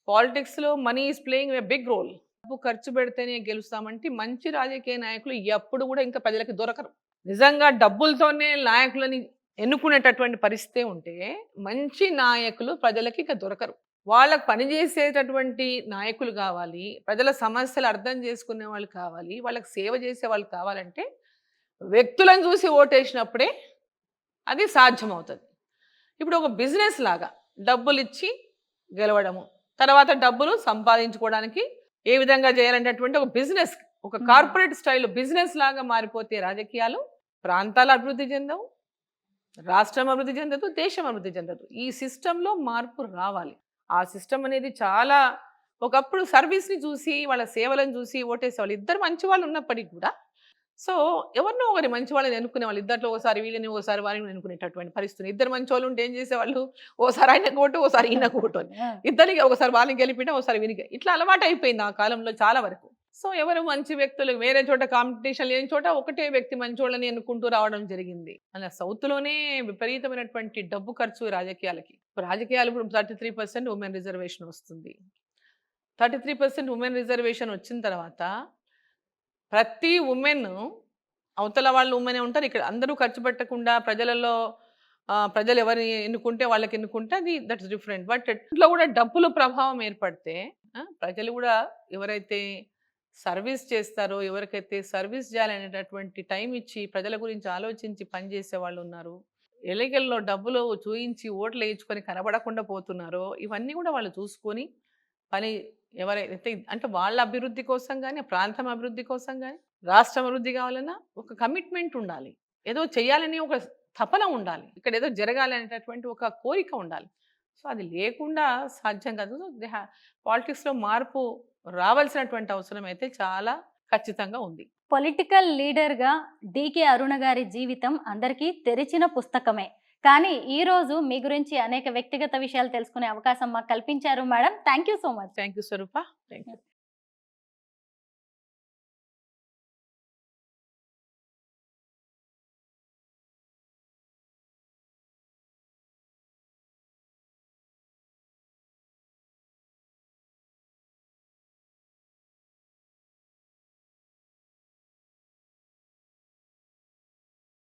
పాలిటిక్స్లో money is playing a big role. డబ్బు ఖర్చు పెడితేనే గెలుస్తామంటే మంచి రాజకీయ నాయకులు ఎప్పుడు కూడా ఇంకా ప్రజలకి దొరకరు. నిజంగా డబ్బులతోనే నాయకులని ఎన్నుకునేటటువంటి పరిస్థితి ఉంటే మంచి నాయకులు ప్రజలకి ఇక దొరకరు. వాళ్ళకు పనిచేసేటటువంటి నాయకులు కావాలి, ప్రజల సమస్యలు అర్థం చేసుకునే వాళ్ళు కావాలి, వాళ్ళకి సేవ చేసే వాళ్ళు కావాలంటే వ్యక్తులను చూసి ఓటేసినప్పుడే అది సాధ్యమవుతుంది. ఇప్పుడు ఒక బిజినెస్ లాగా డబ్బులు ఇచ్చి గెలవడము, తర్వాత డబ్బులు సంపాదించుకోవడానికి ఏ విధంగా చేయాలనేటటువంటి ఒక బిజినెస్, ఒక కార్పొరేట్ స్టైల్లో బిజినెస్ లాగా మారిపోతే రాజకీయాలు ప్రాంతాలు అభివృద్ధి చెందవు, రాష్ట్రం అభివృద్ధి చెందదు, దేశం అభివృద్ధి చెందదు. ఈ సిస్టంలో మార్పు రావాలి. ఆ సిస్టమ్ అనేది చాలా, ఒకప్పుడు సర్వీస్ని చూసి వాళ్ళ సేవలను చూసి ఓటేసేవాళ్ళు. ఇద్దరు మంచి వాళ్ళు ఉన్నప్పటికీ కూడా సో ఎవరినో ఒకరి మంచి వాళ్ళని ఎన్నుకునే వాళ్ళు. ఇద్దరిలో ఒకసారి వీళ్ళని ఒకసారి వారిని ఎన్నుకునేటటువంటి పరిస్థితి. ఇద్దరు మంచి వాళ్ళు ఉంటే ఏం చేసేవాళ్ళు, ఓసారి ఆయన కోటు ఓసారి ఈయన కోటు అని ఇద్దరికి ఒకసారి వాళ్ళని గెలిపినా ఒకసారి వినిగా, ఇట్లా అలవాటు అయిపోయింది ఆ కాలంలో చాలా వరకు. సో ఎవరు మంచి వ్యక్తులు వేరే చోట కాంపిటీషన్ లేని చోట ఒకటే వ్యక్తి మంచి వాళ్ళని ఎన్నుకుంటూ రావడం జరిగింది. అలా సౌత్లోనే విపరీతమైనటువంటి డబ్బు ఖర్చు రాజకీయాలకి. రాజకీయాలు ఇప్పుడు 33% ఉమెన్ రిజర్వేషన్ వస్తుంది. 33% ఉమెన్ రిజర్వేషన్ వచ్చిన తర్వాత ప్రతి ఉమెన్, అవతల వాళ్ళు ఉమెనే ఉంటారు, ఇక్కడ అందరూ ఖర్చు పెట్టకుండా ప్రజలలో ప్రజలు ఎవరిని ఎన్నుకుంటే వాళ్ళకి ఎన్నుకుంటే అది దట్స్ డిఫరెంట్. బట్ ఇట్లా కూడా డబ్బుల ప్రభావం ఏర్పడితే ప్రజలు కూడా ఎవరైతే సర్వీస్ చేస్తారో, ఎవరికైతే సర్వీస్ చేయాలనేటటువంటి టైం ఇచ్చి ప్రజల గురించి ఆలోచించి పనిచేసే వాళ్ళు ఉన్నారు, ఎన్నికల్లో డబ్బులు చూయించి ఓట్లు వేయించుకొని కనబడకుండా పోతున్నారో ఇవన్నీ కూడా వాళ్ళు చూసుకొని పని ఎవరైతే అంటే వాళ్ళ అభివృద్ధి కోసం కానీ, ప్రాంతం అభివృద్ధి కోసం కానీ, రాష్ట్రం అభివృద్ధి కావాలన్నా ఒక కమిట్మెంట్ ఉండాలి, ఏదో చేయాలని ఒక తపన ఉండాలి, ఇక్కడ ఏదో జరగాలి అనేటటువంటి ఒక కోరిక ఉండాలి. సో అది లేకుండా సాధ్యం కాదు. పాలిటిక్స్లో మార్పు రావాల్సినటువంటి అవసరం అయితే చాలా ఖచ్చితంగా ఉంది. పొలిటికల్ లీడర్గా డీకే అరుణ గారి జీవితం అందరికీ తెరిచిన పుస్తకమే. కానీ ఈ రోజు మీ గురించి అనేక వ్యక్తిగత విషయాలు తెలుసుకునే అవకాశం మాకు కల్పించారు madam. Thank you so much. Thank you Swarupa. Thank you.